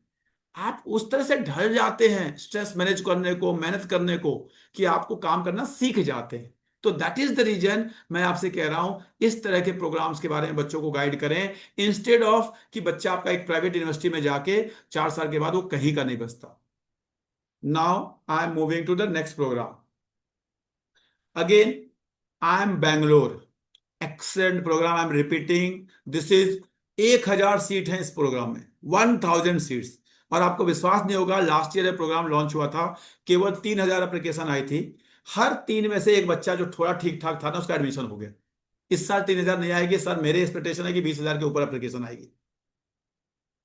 आप उस तरह से ढल जाते हैं स्ट्रेस मैनेज करने को, मेहनत करने को, कि आपको काम करना सीख जाते हैं। तो दैट इज द रीजन मैं आपसे कह रहा हूं, इस तरह के प्रोग्राम्स के बारे में बच्चों को गाइड करें, इंस्टेड ऑफ कि बच्चा आपका एक प्राइवेट यूनिवर्सिटी में जाके 4 साल के बाद वो कहीं का नहीं बचता। Now I am moving to the next program. Again, I am Bangalore. Excellent program. I am repeating. This is 1000 seat है इस प्रोग्राम में, 1000 सीट्स। और आपको विश्वास नहीं होगा, लास्ट ईयर प्रोग्राम लॉन्च हुआ था, केवल 3000 एप्लीकेशन आई थी। हर 3 में से एक बच्चा जो थोड़ा ठीक ठाक था ना, उसका एडमिशन हो गया। इस साल 3000 नहीं आएगी, सर मेरे एक्सपेक्टेशन है कि 20,000 के ऊपर एप्लीकेशन आएगी,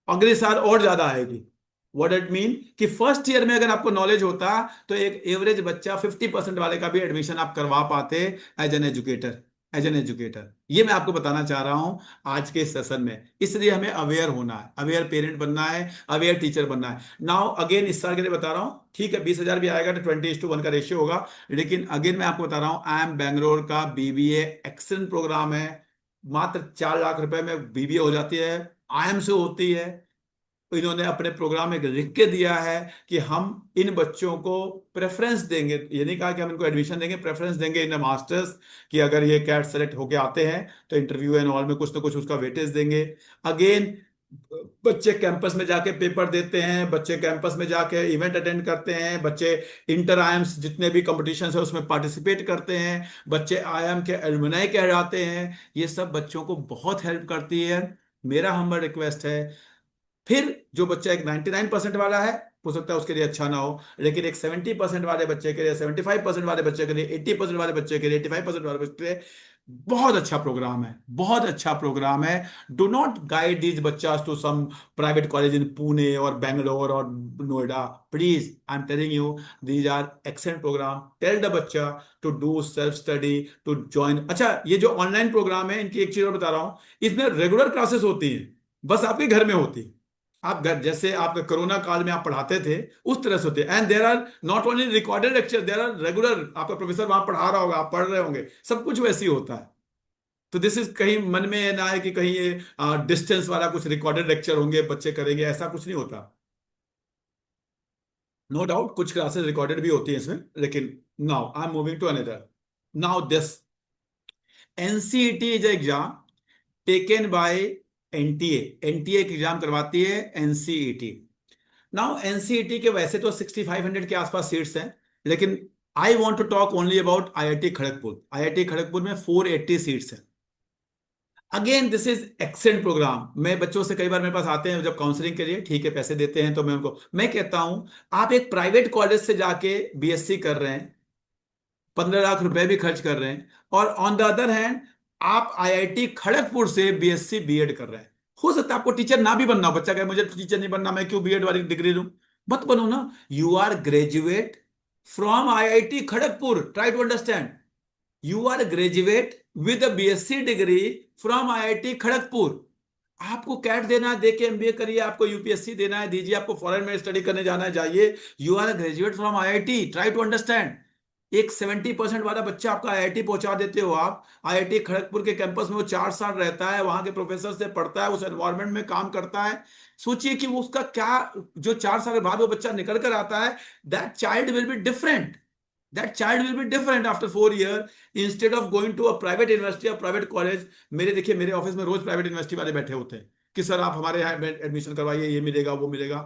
अगले साल और ज्यादा आएगी। व्हाट इट मीन कि फर्स्ट ईयर में अगर आपको नॉलेज होता, तो एक एवरेज बच्चा 50% वाले का भी एडमिशन आप करवा पाते एज एन एजुकेटर। ये मैं आपको बताना चाह रहा हूं आज के सेशन में। इसलिए हमें अवेयर होना है, अवेयर पेरेंट बनना है, अवेयर टीचर बनना है। नाउ अगेन इस साल के लिए बता रहा हूं, ठीक है 20,000 भी आएगा तो 20:1 का रेशियो होगा, लेकिन अगेन मैं आपको बता रहा हूं, आई एम बैंगलोर का BBA एक्सेलेंट प्रोग्राम है। मात्र 4 लाख रुपए में BBA हो जाती है, IIM से होती है। इन्होंने अपने प्रोग्राम में लिख के दिया है कि हम इन बच्चों को प्रेफरेंस देंगे, ये नहीं कहा कि हम इनको एडमिशन देंगे, प्रेफरेंस देंगे इन द मास्टर्स, कि अगर ये कैट सेलेक्ट होके आते हैं तो इंटरव्यू एंड ऑल में कुछ ना कुछ उसका वेटेज देंगे। अगेन बच्चे कैंपस में जाके पेपर देते हैं, बच्चे कैंपस में जाके इवेंट अटेंड करते हैं, बच्चे इंटर IIMS जितने भी कॉम्पिटिशन है उसमें पार्टिसिपेट करते हैं, बच्चे IIM के एलुमनाई कहलाते हैं। ये सब बच्चों को बहुत हेल्प करती है। मेरा हम्बल रिक्वेस्ट है, फिर जो बच्चा एक 99% वाला है, हो सकता है उसके लिए अच्छा ना हो, लेकिन एक 70% वाले बच्चे के लिए, 75% वाले बच्चे के लिए, 80% वाले बच्चे के लिए, 85% वाले बच्चे के लिए बहुत अच्छा प्रोग्राम है, बहुत अच्छा प्रोग्राम है। डू नॉट गाइड दीज बच्चास to some private college in Pune और बेंगलोर और Noida. Please I am telling you, these are excellent program. Tell the बच्चा to do self study, to join. अच्छा, ये जो ऑनलाइन प्रोग्राम है, इनकी एक चीज और बता रहा हूं, इसमें रेगुलर क्लासेस होती हैं, बस आपके घर में होती है। आप घर, जैसे आप कोरोना काल में आप पढ़ाते थे, उस तरह से होते हैं। And there are not only recorded lecture, there are regular, आपका प्रोफेसर वहां पढ़ा रहा होगा, आप पढ़ रहे होंगे, सब कुछ वैसे ही होता है। तो दिस इज, कहीं मन में ना है कि कहीं ये डिस्टेंस वाला कुछ रिकॉर्डेड लेक्चर होंगे, बच्चे करेंगे, ऐसा कुछ नहीं होता। नो डाउट कुछ क्लासेस रिकॉर्डेड भी होती है इसमें, लेकिन now I am moving to another. Now this NCET is exam taken by NTA एक एग्जाम करवाती है NCET। नाउ NCET के वैसे तो 6500 के आसपास सीट्स हैं, लेकिन I want to talk only about IIT Kharagpur. IIT Kharagpur में 480 सीट्स हैं। Again this is excellent program. मैं बच्चों से, कई बार मेरे पास आते हैं जब काउंसलिंग के लिए, ठीक है पैसे देते हैं, तो मैं कहता हूं आप एक प्राइवेट कॉलेज से जाके BSc कर रहे हैं, 15 लाख रुपए भी खर्च कर रहे हैं, और ऑन द अदर हैंड आप IIT खड़गपुर से BSc B.Ed कर रहे हैं। हो सकता है आपको टीचर ना भी बनना हो, बच्चा कहे मुझे टीचर नहीं बनना, मैं क्यों B.Ed वाली डिग्री लूं, मत बनो ना। You are graduate from IIT Kharagpur, try to understand, you are graduate with a BSc degree from IIT Kharagpur. आपको कैट देना है, दे के MBA करिए, आपको UPSC देना है, दीजिए, आपको फॉरेन में स्टडी करने जाना है, जाइए। You are graduate from IIT, try to understand. एक 70% वाला बच्चा आपका आईआईटी पहुंचा देते हो आप। आईआईटी खड़गपुर के कैंपस में वो 4 साल रहता है, वहां के प्रोफेसर से पढ़ता है, उस एनवायरनमेंट में काम करता है। सोचिए कि वो उसका क्या, जो 4 साल के बाद वो बच्चा निकल कर आता है, that child will be different. That child will be different after 4 years instead of going to a private university or private college। देखिए मेरे ऑफिस में रोज प्राइवेट यूनिवर्सिटी वाले बैठे होते हैं कि सर आप हमारे यहाँ एडमिशन करवाइए, ये मिलेगा वो मिलेगा।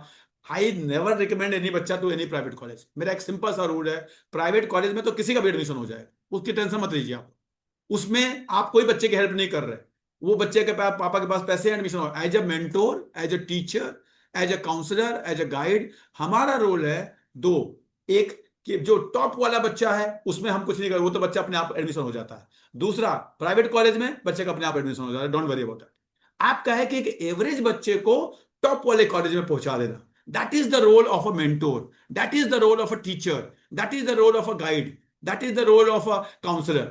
आई नेवर रिकमेंड एनी बच्चा टू एनी प्राइवेट कॉलेज। मेरा एक सिंपल सा रूल है, प्राइवेट कॉलेज में तो किसी का भी एडमिशन हो जाए, उसकी टेंशन मत लीजिए आप। उसमें आप कोई बच्चे की हेल्प नहीं कर रहे, वो बच्चे के पास, पापा के पास पैसे एडमिशन हो। As a mentor, as a teacher, as a counsellor, as a guide, हमारा रोल है दो। एक कि जो टॉप वाला बच्चा है उसमें हम कुछ नहीं कर, वो तो बच्चा अपने आप एडमिशन हो जाता है। दूसरा, प्राइवेट कॉलेज में बच्चे का अपने आप एडमिशन हो जाता है, डोंट वरी अबाउट दैट। आप कहे कि एक एवरेज बच्चे को टॉप वाले कॉलेज में पहुंचा देना, that is the role of a mentor, that is the role of a teacher, that is the role of a guide, that is the role of a counsellor.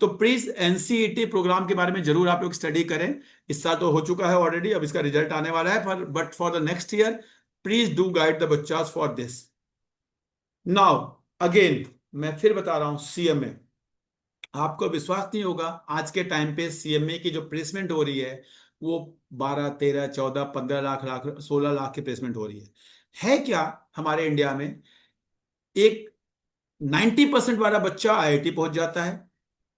तो please NCET program के बारे में जरूर आप लोग study करें। इस साल तो हो चुका है ऑलरेडी, अब इसका रिजल्ट आने वाला है, but for the next year please do guide the बच्चास फॉर दिस। नाउ अगेन मैं फिर बता रहा हूं, सीएमए, आपको विश्वास नहीं होगा आज के टाइम पे सीएमए की जो प्लेसमेंट हो रही है वो 12, 13, 14, 15 लाख 16 लाख की प्लेसमेंट हो रही है क्या हमारे इंडिया में? एक 90% वाला बच्चा आईआईटी पहुंच जाता है,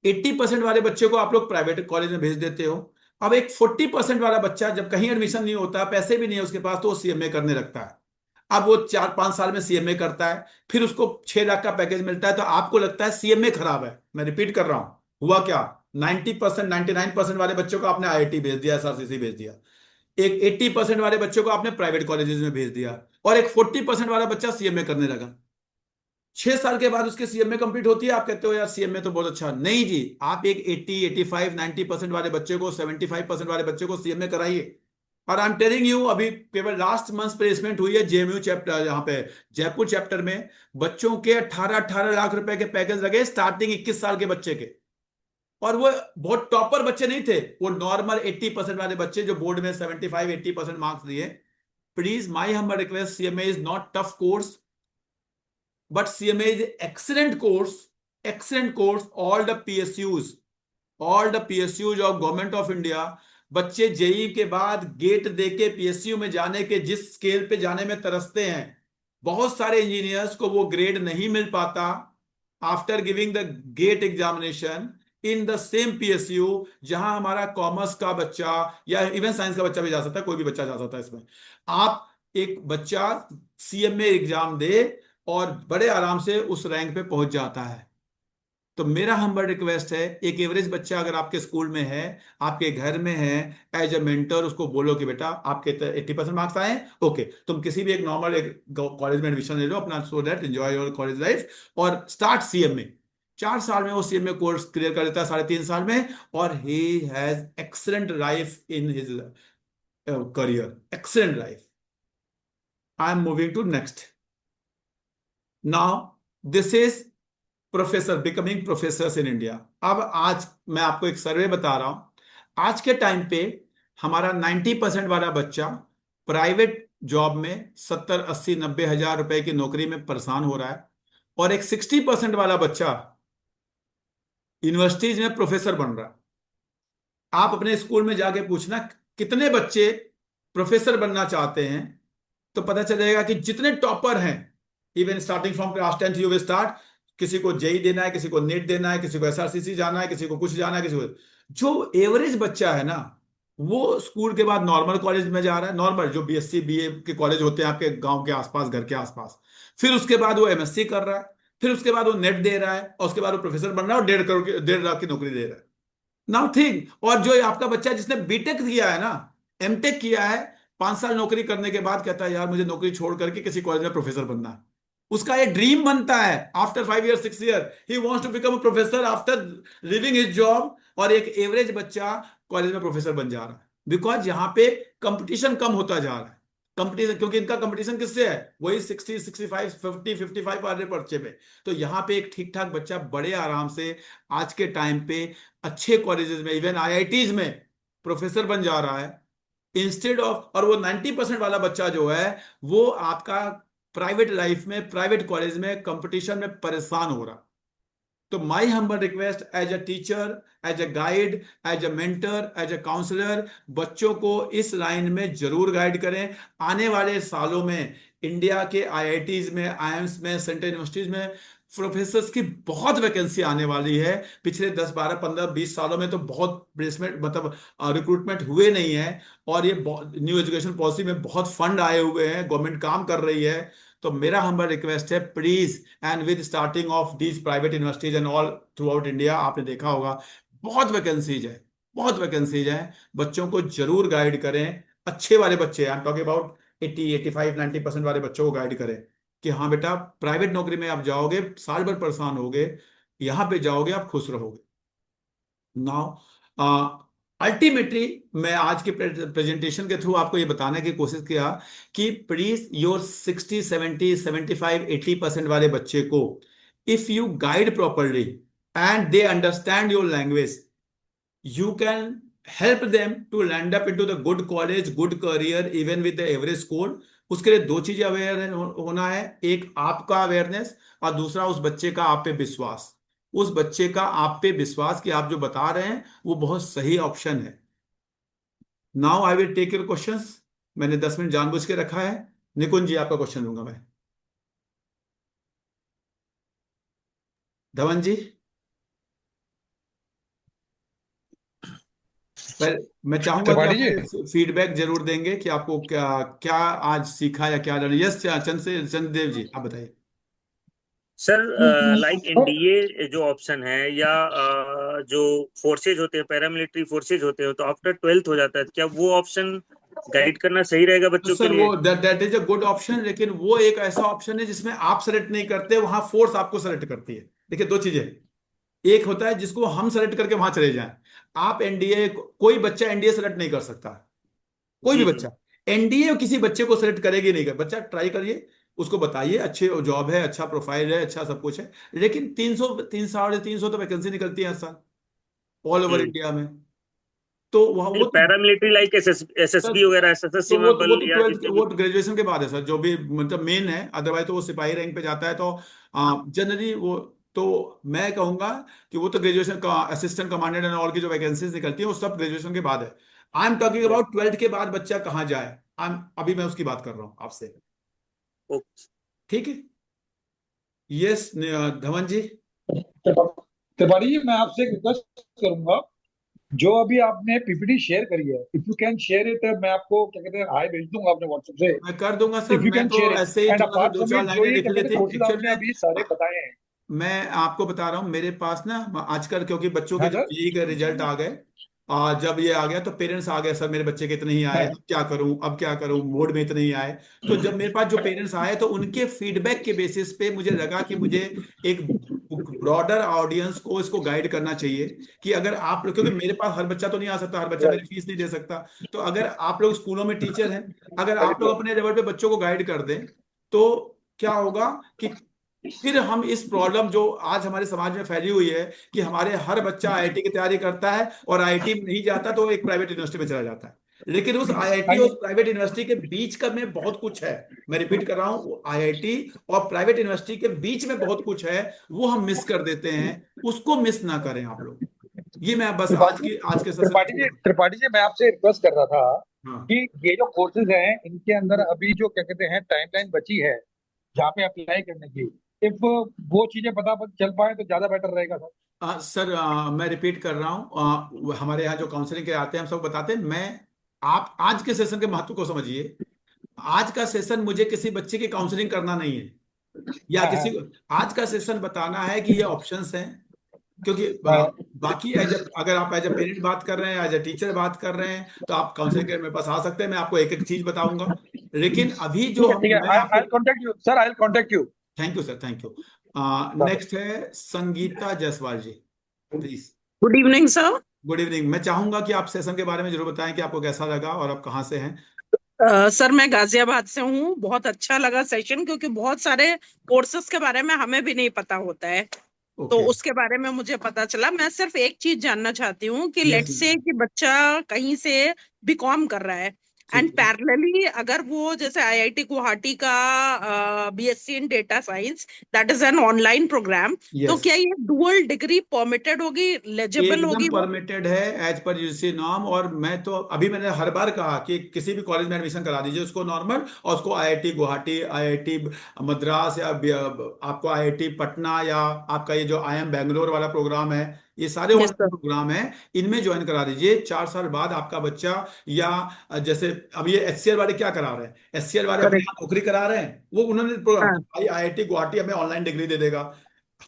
80% वाले बच्चे को आप लोग प्राइवेट कॉलेज में भेज देते हो। अब एक 40% वाला बच्चा जब कहीं एडमिशन नहीं होता, पैसे भी नहीं है उसके पास, तो वो सीएमए करने लगता है। अब वो 4-5 साल में सीएमए करता है, फिर उसको 6 लाख का पैकेज मिलता है, तो आपको लगता है सीएमए खराब है। मैं रिपीट कर रहा हूं, हुआ क्या? 90%, 99% वाले बच्चों को आपने आईआईटी भेज दिया, एसआरसीसी भेज दिया। एक 80% वाले बच्चों को आपने प्राइवेट कॉलेजेस में भेज दिया, और एक 40% वाला बच्चा सीएमए करने लगा। 6 साल के बाद उसके सीएमए कंप्लीट होती है, आप कहते हो यार सीएमए तो बहुत अच्छा। नहीं जी, आप एक 80, 85, 90% वाले बच्चे को, 75% वाले बच्चे को सीएमए कराइए। और आई एम टेलिंग यू, अभी केवल लास्ट मंथ प्लेसमेंट हुई है जेएमयू चैप्टर, यहाँ पे जयपुर चैप्टर में बच्चों के 18-18 लाख रुपए के पैकेज लगे, स्टार्टिंग 21 साल के बच्चे के। और वो बहुत टॉपर बच्चे नहीं थे, वो नॉर्मल 80% वाले बच्चे जो बोर्ड में 75-80% मार्क्स लिए। Please my humble request, CMA is not tough course, but CMA is excellent course। all the PSUs of government of India, बच्चे जेई के बाद गेट देके पीएसयू में जाने के जिस स्केल पे जाने में तरसते हैं, बहुत सारे इंजीनियर्स को वो ग्रेड नहीं मिल पाता after giving the GATE examination in the same PSU जहां हमारा कॉमर्स का बच्चा या इवन साइंस का बच्चा भी जा सकता है, कोई भी बच्चा जा सकता है इसमें। आप एक बच्चा सीएमए एग्जाम दे और बड़े आराम से उस रैंक पे पहुंच जाता है। तो मेरा हम्बल रिक्वेस्ट है, एक एवरेज बच्चा अगर आपके स्कूल में है, आपके घर में है, एज ए मेंटर उसको बोलो कि बेटा आपके 80% मार्क्स आए, ओके, तुम किसी भी एक नॉर्मल एक कॉलेज में एडमिशन ले लो अपना, so that enjoy your college life, और स्टार्ट सीएमए। 4 साल में वो सीएमए कोर्स क्लियर कर लेता है, 3.5 साल में, और he has excellent life in his career, excellent life. I am moving to next. Now this is professor, becoming professors in India. अब आज मैं आपको एक सर्वे बता रहा हूं, आज के टाइम पे हमारा 90% वाला बच्चा प्राइवेट जॉब में 70, 80, 90 हजार रुपए की नौकरी में परेशान हो रहा है, और एक 60% वाला बच्चा यूनिवर्सिटीज में प्रोफेसर बन रहा है। आप अपने स्कूल में जाके पूछना कितने बच्चे प्रोफेसर बनना चाहते हैं, तो पता चलेगा कि जितने टॉपर हैं, even starting from class 10 you will start, किसी को जेई देना है, किसी को नेट देना है, किसी को एसआरसीसी जाना है, किसी को कुछ जाना है, किसी को। जो एवरेज बच्चा है ना, वो स्कूल के बाद नॉर्मल कॉलेज में जा रहा है, नॉर्मल जो बीएससी बीए के कॉलेज होते हैं आपके गांव के आसपास, घर के आसपास। फिर उसके बाद वो एमएससी कर रहा है, फिर उसके बाद वो नेट दे रहा है, और उसके बाद वो प्रोफेसर बन रहा है और 1.5 लाख की नौकरी दे रहा है। नाउ थिंक, और जो आपका बच्चा जिसने बीटेक किया है ना, एमटेक किया है, 5 साल नौकरी करने के बाद कहता है यार मुझे नौकरी छोड़ करके किसी कॉलेज में प्रोफेसर बनना है। उसका ये ड्रीम बनता है, after 5 year 6 year he wants to become a professor after living his job. और एक एवरेज बच्चा कॉलेज में प्रोफेसर बन जा रहा है, बिकॉज यहाँ पे कंपटीशन कम होता जा रहा है। कंपटीशन, क्योंकि इनका कंपटीशन किससे है? वही 60, 65, 50, 55 वाले बच्चे पे। तो यहाँ पे एक ठीक ठाक बच्चा बड़े आराम से आज के टाइम पे अच्छे कॉलेजेस में, इवन आईआईटीज में प्रोफेसर बन जा रहा है, इंस्टेड ऑफ। और वो 90% वाला बच्चा जो है, वो आपका प्राइवेट लाइफ में, प्राइवेट कॉलेज में, कंपटीशन में परेशान हो रहा। तो my humble request as a teacher, as a guide, as a mentor, as a counsellor, बच्चों को इस लाइन में जरूर गाइड करें। आने वाले सालों में इंडिया के आईआईटीज में, आईएम्स में, सेंट्रल यूनिवर्सिटीज में प्रोफेसर्स की बहुत वैकेंसी आने वाली है। पिछले 10, 12, 15, 20 सालों में तो बहुत प्लेसमेंट मतलब रिक्रूटमेंट हुए नहीं है, और ये न्यू एजुकेशन पॉलिसी में बहुत फंड आए हुए हैं, गवर्नमेंट काम कर रही है। तो मेरा हम्बल रिक्वेस्ट है, please, and with starting of these private universities and all through out India, आपने देखा होगा बहुत वैकेंसीज है, बहुत वैकेंसीज है। बच्चों को जरूर गाइड करें, अच्छे वाले बच्चे, आई एम टॉकिंग अबाउट 80, 85, 90% वाले बच्चों को गाइड करें कि हाँ बेटा, प्राइवेट नौकरी में आप जाओगे, साल भर परेशान होगे, यहां पे जाओगे आप खुश रहोगे। नाउ अल्टीमेटली मैं आज के प्रेजेंटेशन के थ्रू आपको ये बताने की कोशिश किया कि प्लीज योर 60, 70, 75, 80% वाले बच्चे को, if you guide properly and they understand your language, you can help them to land up into the good college, good career, even with the average score. उसके लिए दो चीजें अवेयर होना है, एक आपका अवेयरनेस और दूसरा उस बच्चे का आप पे विश्वास। उस बच्चे का आप पे विश्वास कि आप जो बता रहे हैं वो बहुत सही ऑप्शन है। Now I will take your questions. मैंने 10 मिनट जानबूझ के रखा है। निकुंज जी, आपका क्वेश्चन लूंगा मैं। धवन जी, मैं चाहूंगा कि त्रिपाठी आप फीडबैक जरूर देंगे कि आपको क्या क्या आज सीखा या क्या लर्न। यस, चंद्रदेव जी, आप बताइए। सर, लाइक एनडीए जो ऑप्शन है या जो फोर्सेज होते हैं, पैरामिलिट्री फोर्सेज होते हैं, तो आफ्टर 12th हो जाता है, क्या वो ऑप्शन गाइड करना सही रहेगा तो बच्चों के सर लिए? वो that is a good option, लेकिन वो एक ऐसा ऑप्शन है जिसमें आप सेलेक्ट नहीं करते, वहां फोर्स आपको सेलेक्ट करती है। देखिए, दो चीजें, एक होता है जिसको हम सेलेक्ट करके वहां चले जाएं। आप एनडीए, कोई बच्चा एनडीए सेलेक्ट नहीं कर सकता, कोई भी जी जी। बच्चा। एनडीए किसी बच्चे को सेलेक्ट करेगी नहीं, कर बच्चा ट्राई करिए, उसको बताइए अच्छे जॉब है, अच्छा प्रोफाइल है, अच्छा सब कुछ है, लेकिन 300, 300 तो वैकेंसी निकलती है हर साल ऑल ओवर इंडिया में। तो वो तो पैरामिलिट्री लाइक एसएसबी वगैरह, एसएसएस तो सीमा वो बल तो या 12th, जितने भी। वो तो ग्रेजुएशन के बाद है सर, जो भी मतलब मेन है, अदरवाइज तो वो सिपाही रैंक पे जाता है। तो जनरली वो, तो मैं कहूंगा कि वो तो ग्रेजुएशन का असिस्टेंट कमांडेंट एंड ऑल की जो वैकेंसीज निकलती है वो सब ग्रेजुएशन के बाद है। I am talking about 12th के बाद बच्चा कहाँ जाए, अभी मैं उसकी बात कर रहा हूँ आपसे। ओके। ठीक है। यस, धवन जी। त्रिपाठी जी, मैं आपसे एक रिक्वेस्ट करूंगा, जो अभी आपने पीपीटी शेयर करी है, if you can share it, मैं आपको क्या कहते हैं हाय भेज दूंगा अपने व्हाट्सएप से। मैं कर दूंगा सर, इफ यू मैं कैन तो शेयर इट, ऐसे ही एंड थोड़ा सा अपार्ट दो फ्रॉम चार इट, जो लाइनें ये लिख क्या ली कहते थी हैं कोर्सेज एक्चुअल आपने में। अभी सारे बताए हैं। मैं आपको बता रहा हूँ, मेरे पास ना आजकल क्योंकि बच्चों के हाँ जब सर। जेईई का रिजल्ट आ गए, जब ये आ गया तो पेरेंट्स आ गए, सर मेरे बच्चे के इतने ही आए, हाँ। अब क्या करूं, अब क्या करूं, बोर्ड में इतने ही आए। तो जब मेरे पास जो पेरेंट्स आए तो उनके फीडबैक के बेसिस पे मुझे लगा कि मुझे एक ब्रॉडर ऑडियंस को इसको गाइड करना चाहिए कि अगर आप लोग, क्योंकि मेरे पास हर बच्चा तो नहीं आ सकता, हर बच्चा मेरी फीस नहीं दे सकता। तो अगर आप लोग स्कूलों में टीचर हैं, अगर आप लोग अपने लेवल पे बच्चों को गाइड कर दें तो क्या होगा कि फिर हम इस प्रॉब्लम जो आज हमारे समाज में फैली हुई है कि हमारे हर बच्चा आईआईटी की तैयारी करता है और आईआईटी में नहीं जाता तो वो एक प्राइवेट यूनिवर्सिटी में चला जाता है। लेकिन उस आईआईटी और उस प्राइवेट यूनिवर्सिटी के बीच का में बहुत कुछ है। मैं रिपीट कर रहा हूं, आईआईटी और प्राइवेट यूनिवर्सिटी के बीच में बहुत कुछ है, वो हम मिस कर देते हैं। उसको मिस ना करें आप लोग। ये मैं बस आज के सेशन त्रिपाठी जी, मैं आपसे रिक्वेस्ट कर रहा था हाँ कि ये जो कोर्सेज हैं, इनके अंदर अभी जो क्या कहते हैं टाइमलाइन बची है जहाँ पे अप्लाई करने की, इफ वो चीजें पता चल पाए तो ज्यादा बेटर रहेगा सर। सर, मैं रिपीट कर रहा हूँ, हमारे यहाँ जो काउंसलिंग के आते हैं हम सब बताते हैं। आप आज के सेशन के महत्व को समझिए। आज का सेशन मुझे किसी बच्चे की काउंसलिंग करना नहीं है, या हाँ किसी हाँ को आज का सेशन बताना है कि ये ऑप्शंस हैं। क्योंकि हाँ। बाकी अगर आप एज ए पेरेंट बात कर रहे हैं, एज ए टीचर बात कर रहे हैं, तो आप काउंसलिंग के मेरे पास आ सकते हैं, मैं आपको एक एक चीज बताऊंगा। लेकिन अभी जो ठीक है, मैं आई आपको, will contact you sir, I will contact you. Thank you sir, thank you. Next है Sangeeta Jaiswal ji, please. Good evening sir. Good evening. मैं चाहूंगा कि आप सेशन के बारे में जरूर बताएं कि आपको कैसा लगा और आप कहाँ से हैं। सर मैं गाजियाबाद से हूँ। बहुत अच्छा लगा सेशन, क्योंकि बहुत सारे कोर्सेज के बारे में हमें भी नहीं पता होता है, तो ओके। उसके बारे में मुझे पता चला। मैं सिर्फ एक चीज जानना चाहती हूँ कि यस। लेट्स से कि बच्चा कहीं से बीकॉम कर रहा है एंड ठीक है। पैरेलली अगर वो जैसे आईआईटी गुवाहाटी का BSc in data science, that is an online program, तो यस, क्या ये डुअल डिग्री परमिटेड होगी, लेजिबल एकदम होगी वो? परमिटेड है एज पर यूजीसी नॉर्म। और मैं तो अभी मैंने हर बार कहा कि किसी भी कॉलेज में एडमिशन करा दीजिए उसको नॉर्मल, और उसको आईआईटी गुवाहाटी, आईआईटी मद्रास, या आपको आईआईटी पटना, या आपका ये जो आईएम बेंगलोर वाला प्रोग्राम है, ये सारे यस ऑनलाइन सर। प्रोग्राम है, इनमें ज्वाइन करा दीजिए। 4 साल बाद आपका बच्चा, या जैसे अब ये एचसीएल वाले क्या करा रहे हैं, एचसीएल वाले अपने करेक्ट। यहाँ नौकरी करा रहे हैं, वो उन्होंने प्रोग्राम, हाँ। भाई आईआईटी गुवाहाटी हमें ऑनलाइन डिग्री दे देगा,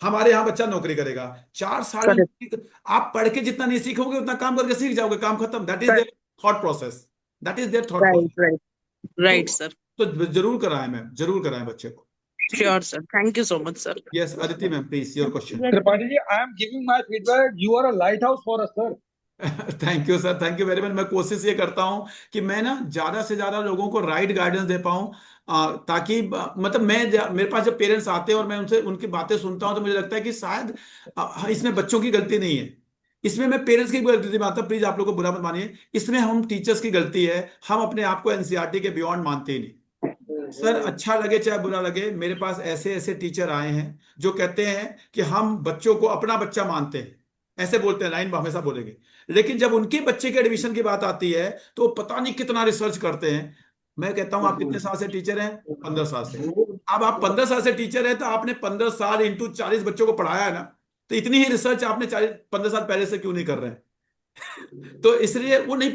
हमारे यहाँ बच्चा नौकरी करेगा। 4 साल करेक्ट। में आप पढ़ के जितना नहीं सीखोगे उतना काम करके सीख जाओगे, काम खत्म। That is there thought process, that is there thought right, process. Right, तो राइट सर। जरूर कराएं मैम, जरूर कराएं बच्चे को। ठीक है। Sure sir, thank you so much sir. Yes Aditi ma'am, please your question. Tripathi ji, I am giving my feedback. You are a lighthouse for us, sir. Thank you sir, thank you very much. मैं कोशिश ये करता हूँ कि मैं ना ज्यादा से ज्यादा लोगों को राइट गाइडेंस दे पाऊँ, ताकि मतलब मेरे पास जब पेरेंट्स आते हैं और मैं उनसे उनकी बातें सुनता हूँ, तो मुझे लगता है कि शायद इसमें बच्चों की गलती नहीं है, इसमें मैं पेरेंट्स की भी गलती मानता हूँ। प्लीज आप लोग को बुरा मत मानिए, इसमें हम टीचर्स की गलती है। हम अपने आप को एनसीईआरटी के बियॉन्ड मानते ही नहीं। सर अच्छा लगे चाहे बुरा लगे, मेरे पास ऐसे ऐसे टीचर आए हैं जो कहते हैं कि हम बच्चों को अपना बच्चा मानते हैं, ऐसे बोलते हैं, लाइन हमेशा बोलेंगे। लेकिन जब उनके बच्चे के एडमिशन की बात आती है तो वो पता नहीं कितना रिसर्च करते हैं। मैं कहता हूं आप कितने साल से टीचर हैं? 15 साल से। अब आप 15 साल से टीचर हैं तो आपने 15 साल इंटू 40 बच्चों को पढ़ाया है ना, तो इतनी ही रिसर्च आपने 15 साल पहले से क्यों नहीं कर रहे हैं? तो इसलिए वो नहीं,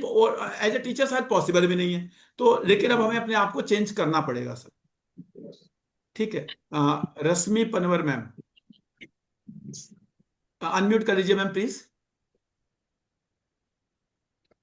एज ए टीचर शायद पॉसिबल भी नहीं है। तो लेकिन अब हमें अपने आप को चेंज करना पड़ेगा सर। ठीक है। रश्मि पनवर मैम, अनम्यूट कर लीजिए ma'am please.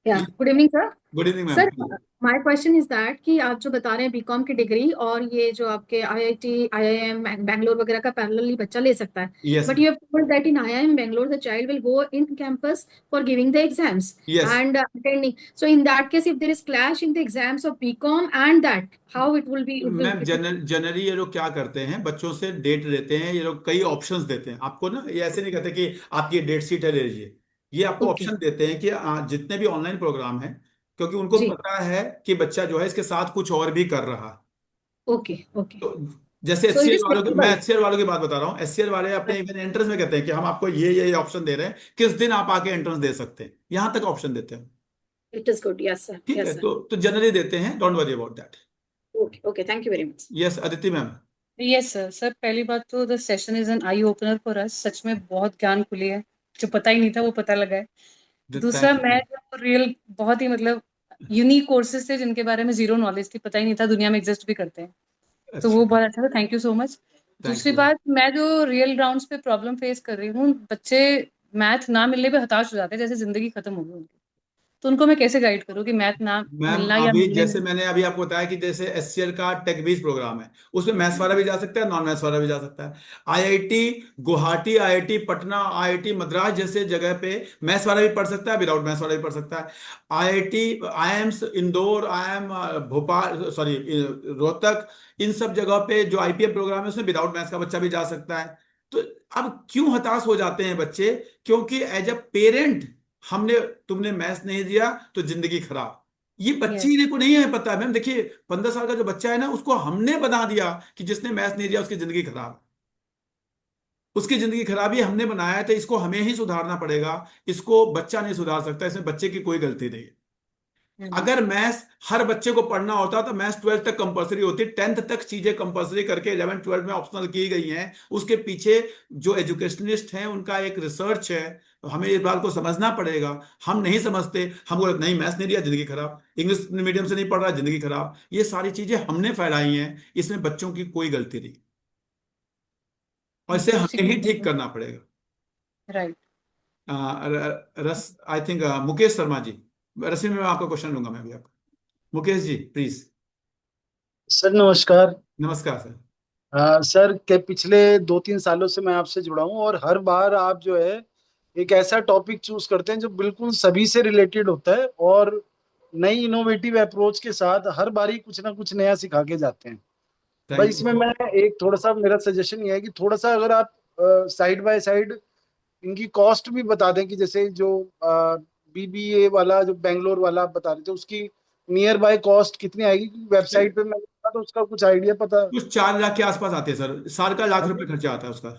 Yeah, good evening, sir. Good evening Sir, ma'am. my question is that कि आप जो बता रहे हैं बीकॉम की डिग्री और ये जो आपके आईआईटी, आईआईएम बैंगलोर वगैरह का पैरेलली बच्चा ले सकता है, yes but you have told that in IIM Bangalore the child will go in campus for giving the exams yes and attending. So in that case, if there is clash in the exams of BCom and that, how it will be? Ma'am, generally ये लोग क्या करते हैं, बच्चों से date लेते हैं, ये लोग कई ऑप्शंस देते हैं आपको ना, ये ऐसे नहीं कहते कि आपकी ये डेट शीट है ले लीजिए। ये आपको Okay, ऑप्शन देते हैं कि जितने भी ऑनलाइन प्रोग्राम हैं, क्योंकि उनको जी, पता है कि बच्चा जो है इसके साथ कुछ और भी कर रहा है। okay, okay. तो जैसे So it एचसीएल is वालों की, मैं flexible. एचसीएल वालों की बात बता रहा हूँ, एचसीएल वाले अपने इवन एंट्रेंस में कहते हैं कि हम आपको ये ऑप्शन दे रहे हैं, किस दिन आप आके एंट्रेंस दे सकते हैं, यहाँ तक ऑप्शन देते हैं। It is good. Yes, sir. ठीक Yes, है, sir. तो जनरली देते हैं, don't worry about that. Okay, okay. Thank you very much. Yes Aditi ma'am. Yes sir. Sir पहली बात तो the session is an eye opener for us, सच में बहुत ज्ञान खुली है, जो पता ही नहीं था वो पता लगा है। दूसरा, थैंक मैं यू। जो रियल बहुत ही मतलब यूनिक कोर्सेज थे जिनके बारे में जीरो नॉलेज थी, पता ही नहीं था दुनिया में एग्जिस्ट भी करते हैं, तो वो अच्छा, बहुत अच्छा था, thank you so much. Thank दूसरी यू। बात, मैं जो रियल ग्राउंड्स पे प्रॉब्लम फेस कर रही हूँ, बच्चे मैथ ना मिलने पे हताश हो जाते हैं, जैसे जिंदगी खत्म हो गई उनकी, तो उनको मैं कैसे गाइड करूँ कि मैथ ना मैम मिलना या अभी मिलने जैसे में। मैंने अभी आपको बताया कि जैसे एचसीएल का टेकबीज प्रोग्राम है, उसमें मैथ्स वाला भी जा सकता है, नॉन मैथ्स वाला भी जा सकता है। IIT Guwahati, IIT Patna, IIT Madras जैसे जगह पे मैथ्स वाला भी पढ़ सकता है, विदाउट मैथ्स वाला भी पढ़ सकता है। IIT, AIIMS Indore, IIM Bhopal, sorry Rohtak, इन सब जगह पे जो आईपीएम प्रोग्राम है उसमें विदाउट मैथ्स का बच्चा भी जा सकता है। तो अब क्यों हताश हो जाते हैं बच्चे? क्योंकि एज अ पेरेंट हमने, तुमने मैथ्स नहीं दिया तो जिंदगी खराब। ये यस। बच्चे को नहीं है पता मैम। देखिए 15 साल का जो बच्चा है ना, उसको हमने बना दिया कि जिसने मैथ्स नहीं दिया उसकी जिंदगी खराब है। उसकी जिंदगी खराब ही हमने बनाया है, तो इसको हमें ही सुधारना पड़ेगा। इसको बच्चा नहीं सुधार सकता, इसमें बच्चे की कोई गलती नहीं है। अगर मैथ्स हर बच्चे को पढ़ना होता तो मैथ्स 12th तक कंपलसरी होती, 10th तक चीजें कंपलसरी करके 11th 12th में ऑप्शनल की गई हैं। उसके पीछे जो एजुकेशनिस्ट हैं उनका एक रिसर्च है, तो हमें इस बात को समझना पड़ेगा। हम नहीं समझते, हम बोलते नहीं मैथ्स नहीं दिया जिंदगी खराब, इंग्लिश मीडियम से नहीं पढ़ रहा जिंदगी खराब। ये सारी चीजें हमने फैलाई हैं, इसमें बच्चों की कोई गलती नहीं, और इसे हमें ही ठीक करना पड़ेगा। Right. I think Mukesh Sharma ji, Rashmi में आपका क्वेश्चन लूंगा मैं भी आपका। मुकेश जी प्लीज। सर नमस्कार। नमस्कार सर। सर के पिछले 2-3 सालों से मैं आपसे जुड़ा हूँ और हर बार आप जो है एक ऐसा टॉपिक चूज करते हैं जो बिल्कुल सभी से रिलेटेड होता है और नई इनोवेटिव अप्रोच के साथ हर बार ही कुछ ना कुछ नया सिखा के जाते हैं। भाई थैंक इसमें यू। मैं एक थोड़ा सा मेरा सजेशन ये है कि थोड़ा सा अगर आप साइड बाय साइड इनकी कॉस्ट भी बता दें कि जैसे जो बीबीए वाला जो बेंगलोर वाला आप बता रहे थे उसकी नियर बाय कॉस्ट कितनी आएगी? वेबसाइट पे मैं देखा तो उसका कुछ आइडिया पता? कुछ 4 लाख के आसपास आते हैं सर, साल का ₹1,00,000 खर्चा आता है उसका।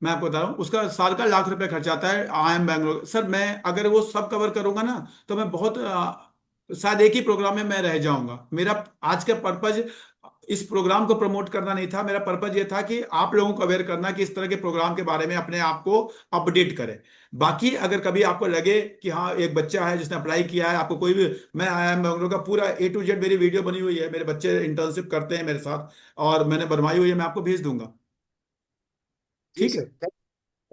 मैं आपको बता रहा हूँ, उसका साल का ₹1,00,000 खर्चा आता है। आई एम बैंगलोर सर, मैं अगर वो सब कवर करूंगा ना तो मैं बहुत शायद एक ही प्रोग्राम में मैं रह जाऊंगा। मेरा आज का पर्पज इस प्रोग्राम को प्रमोट करना नहीं था, मेरा पर्पज ये था कि आप लोगों को अवेयर करना कि इस तरह के प्रोग्राम के बारे में अपने आप को अपडेट करें। बाकी अगर कभी आपको लगे कि हाँ एक बच्चा है जिसने अप्लाई किया है, आपको कोई भी, मैं आई एम बैंगलोर का पूरा A to Z मेरी वीडियो बनी हुई है, मेरे बच्चे इंटर्नशिप करते हैं मेरे साथ और मैंने बनवाई हुई है, मैं आपको भेज दूंगा। जी ठीक है, sir,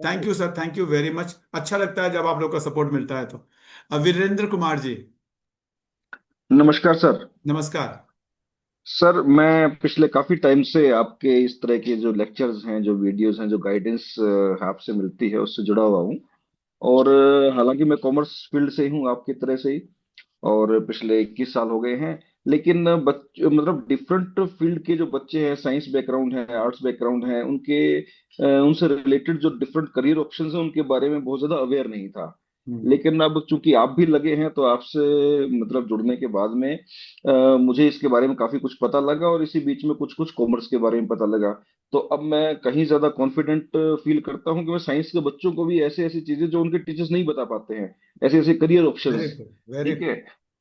thank you sir, thank you very much. अच्छा लगता है जब आप लोग का सपोर्ट मिलता है तो। वीरेंद्र कुमार जी, नमस्कार सर। नमस्कार। सर मैं पिछले काफी टाइम से आपके इस तरह के जो लेक्चर्स हैं, जो वीडियोस हैं, जो गाइडेंस आपसे मिलती है उससे जुड़ा हुआ हूँ। और हालांकि मैं कॉमर्स फील्ड से ही हूँ आपकी तरह से ही, और पिछले 21 साल हो गए हैं। लेकिन मतलब डिफरेंट फील्ड के जो बच्चे हैं, साइंस बैकग्राउंड है, आर्ट्स बैकग्राउंड है, उनके उनसे रिलेटेड जो डिफरेंट करियर ऑप्शंस हैं उनके बारे में बहुत ज्यादा अवेयर नहीं था। लेकिन अब चूंकि आप भी लगे हैं तो आपसे मतलब जुड़ने के बाद में मुझे इसके बारे में काफी कुछ पता लगा, और इसी बीच में कुछ कुछ कॉमर्स के बारे में पता लगा। तो अब मैं कहीं ज्यादा कॉन्फिडेंट फील करता हूँ कि मैं साइंस के बच्चों को भी ऐसे ऐसी चीजें जो उनके टीचर्स नहीं बता पाते हैं, ऐसे ऐसे career very options, good, very ठीक गुड। है,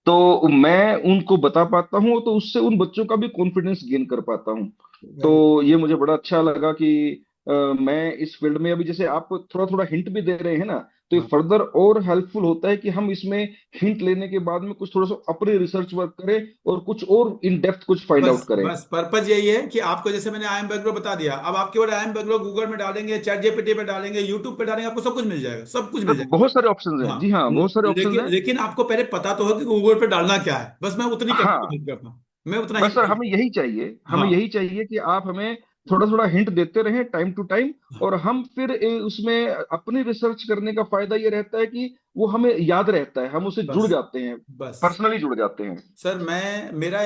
तो मैं उनको बता पाता हूँ, तो उससे उन बच्चों का भी कॉन्फिडेंस गेन कर पाता हूँ। वेरी तो ये मुझे बड़ा अच्छा लगा कि मैं इस फील्ड में अभी, जैसे आप थोड़ा थोड़ा हिंट भी दे रहे हैं ना, तो ये हाँ, फर्दर और हेल्पफुल होता है कि हम इसमें हिंट लेने के बाद में कुछ थोड़ा सा अपने रिसर्च वर्क करें और कुछ और इन डेप्थ कुछ फाइंड बस आउट करें। बस पर्पज यही है कि आपको, जैसे मैंने आई एम बैंगलोर बता दिया, अब आप केवल आई एम बैंगलोर गूगल में डालेंगे, चैट जीपीटी पे डालेंगे, यूट्यूब पे डालेंगे, आपको सब कुछ मिल जाएगा, सब कुछ मिल सब जाएगा। बहुत सारे ऑप्शंस हैं, हाँ, जी हाँ, बहुत सारे ऑप्शंस लेकिन हैं। लेकिन आपको पहले पता तो हो कि गूगल पे डालना क्या है, बस मैं उतनी हाँ, मदद करता हूँ, मैं उतना ही बस सर मदद हमें यही चाहिए, हमें हाँ, यही चाहिए कि आप हमें थोड़ा थोड़ा हिंट देते रहें टाइम टू टाइम, और हम फिर उसमें अपनी रिसर्च करने का फायदा ये रहता है कि वो हमें याद रहता है, हम उससे जुड़ बस जाते हैं, बस पर्सनली जुड़ जाते हैं। सर, मैं मेरा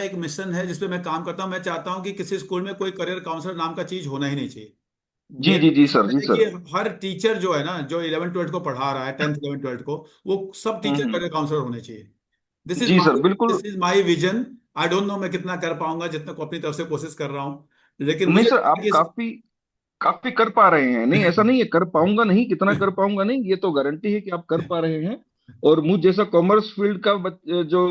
एक मिशन है जिसपे मैं काम करता हूँ। मैं चाहता हूँ कि किसी स्कूल में कोई करियर काउंसलर नाम का चीज होना ही नहीं चाहिए। जी जी मेरा जी सर, मिशन जी है कि सर। हर टीचर जो है ना, जो 11th 12th को पढ़ा रहा है, 10th 11th 12th को, वो सब टीचर हम्म। करियर काउंसलर होने चाहिए। दिस इज जी सर माई बिल्कुल। This is my vision. I don't know मैं कितना कर पाऊंगा, जितना को अपनी तरफ से कोशिश कर रहा हूँ, लेकिन नहीं मुझे सर, लगता है आप कि काफी काफी कर पा रहे हैं, नहीं ऐसा नहीं है कर पाऊंगा नहीं, कितना कर पाऊंगा नहीं, ये तो गारंटी है कि आप कर पा रहे हैं। और मुझ जैसा कॉमर्स फील्ड का जो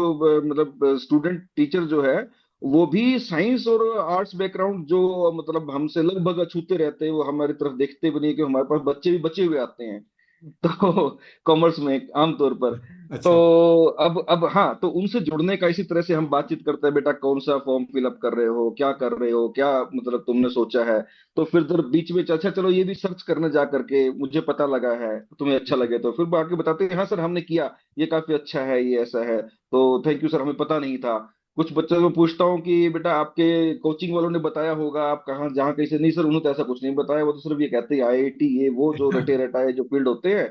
मतलब स्टूडेंट टीचर जो है, वो भी साइंस और आर्ट्स बैकग्राउंड जो मतलब हमसे लगभग अछूते रहते हैं, वो हमारी तरफ देखते भी नहीं, कि हमारे पास बच्चे भी बचे हुए आते हैं तो कॉमर्स में आमतौर पर। तो अच्छा, अब हाँ, तो उनसे जुड़ने का इसी तरह से हम बातचीत करते हैं, बेटा कौन सा फॉर्म फिलअप कर रहे हो, क्या कर रहे हो, क्या मतलब तुमने सोचा है। तो फिर जब बीच में अच्छा चलो ये भी सर्च करने जा करके मुझे पता लगा है, तुम्हें अच्छा लगे तो फिर बाकी बताते हैं हाँ सर हमने किया, ये काफी अच्छा है, ये ऐसा है, तो थैंक यू सर, हमें पता नहीं था। कुछ बच्चों को पूछता हूँ कि बेटा आपके कोचिंग वालों ने बताया होगा, आप कहाँ जहाँ कैसे, नहीं सर उन्होंने तो ऐसा कुछ नहीं बताया, वो तो सिर्फ ये कहते हैं IIT ये वो जो रटे रटाए जो फील्ड होते हैं।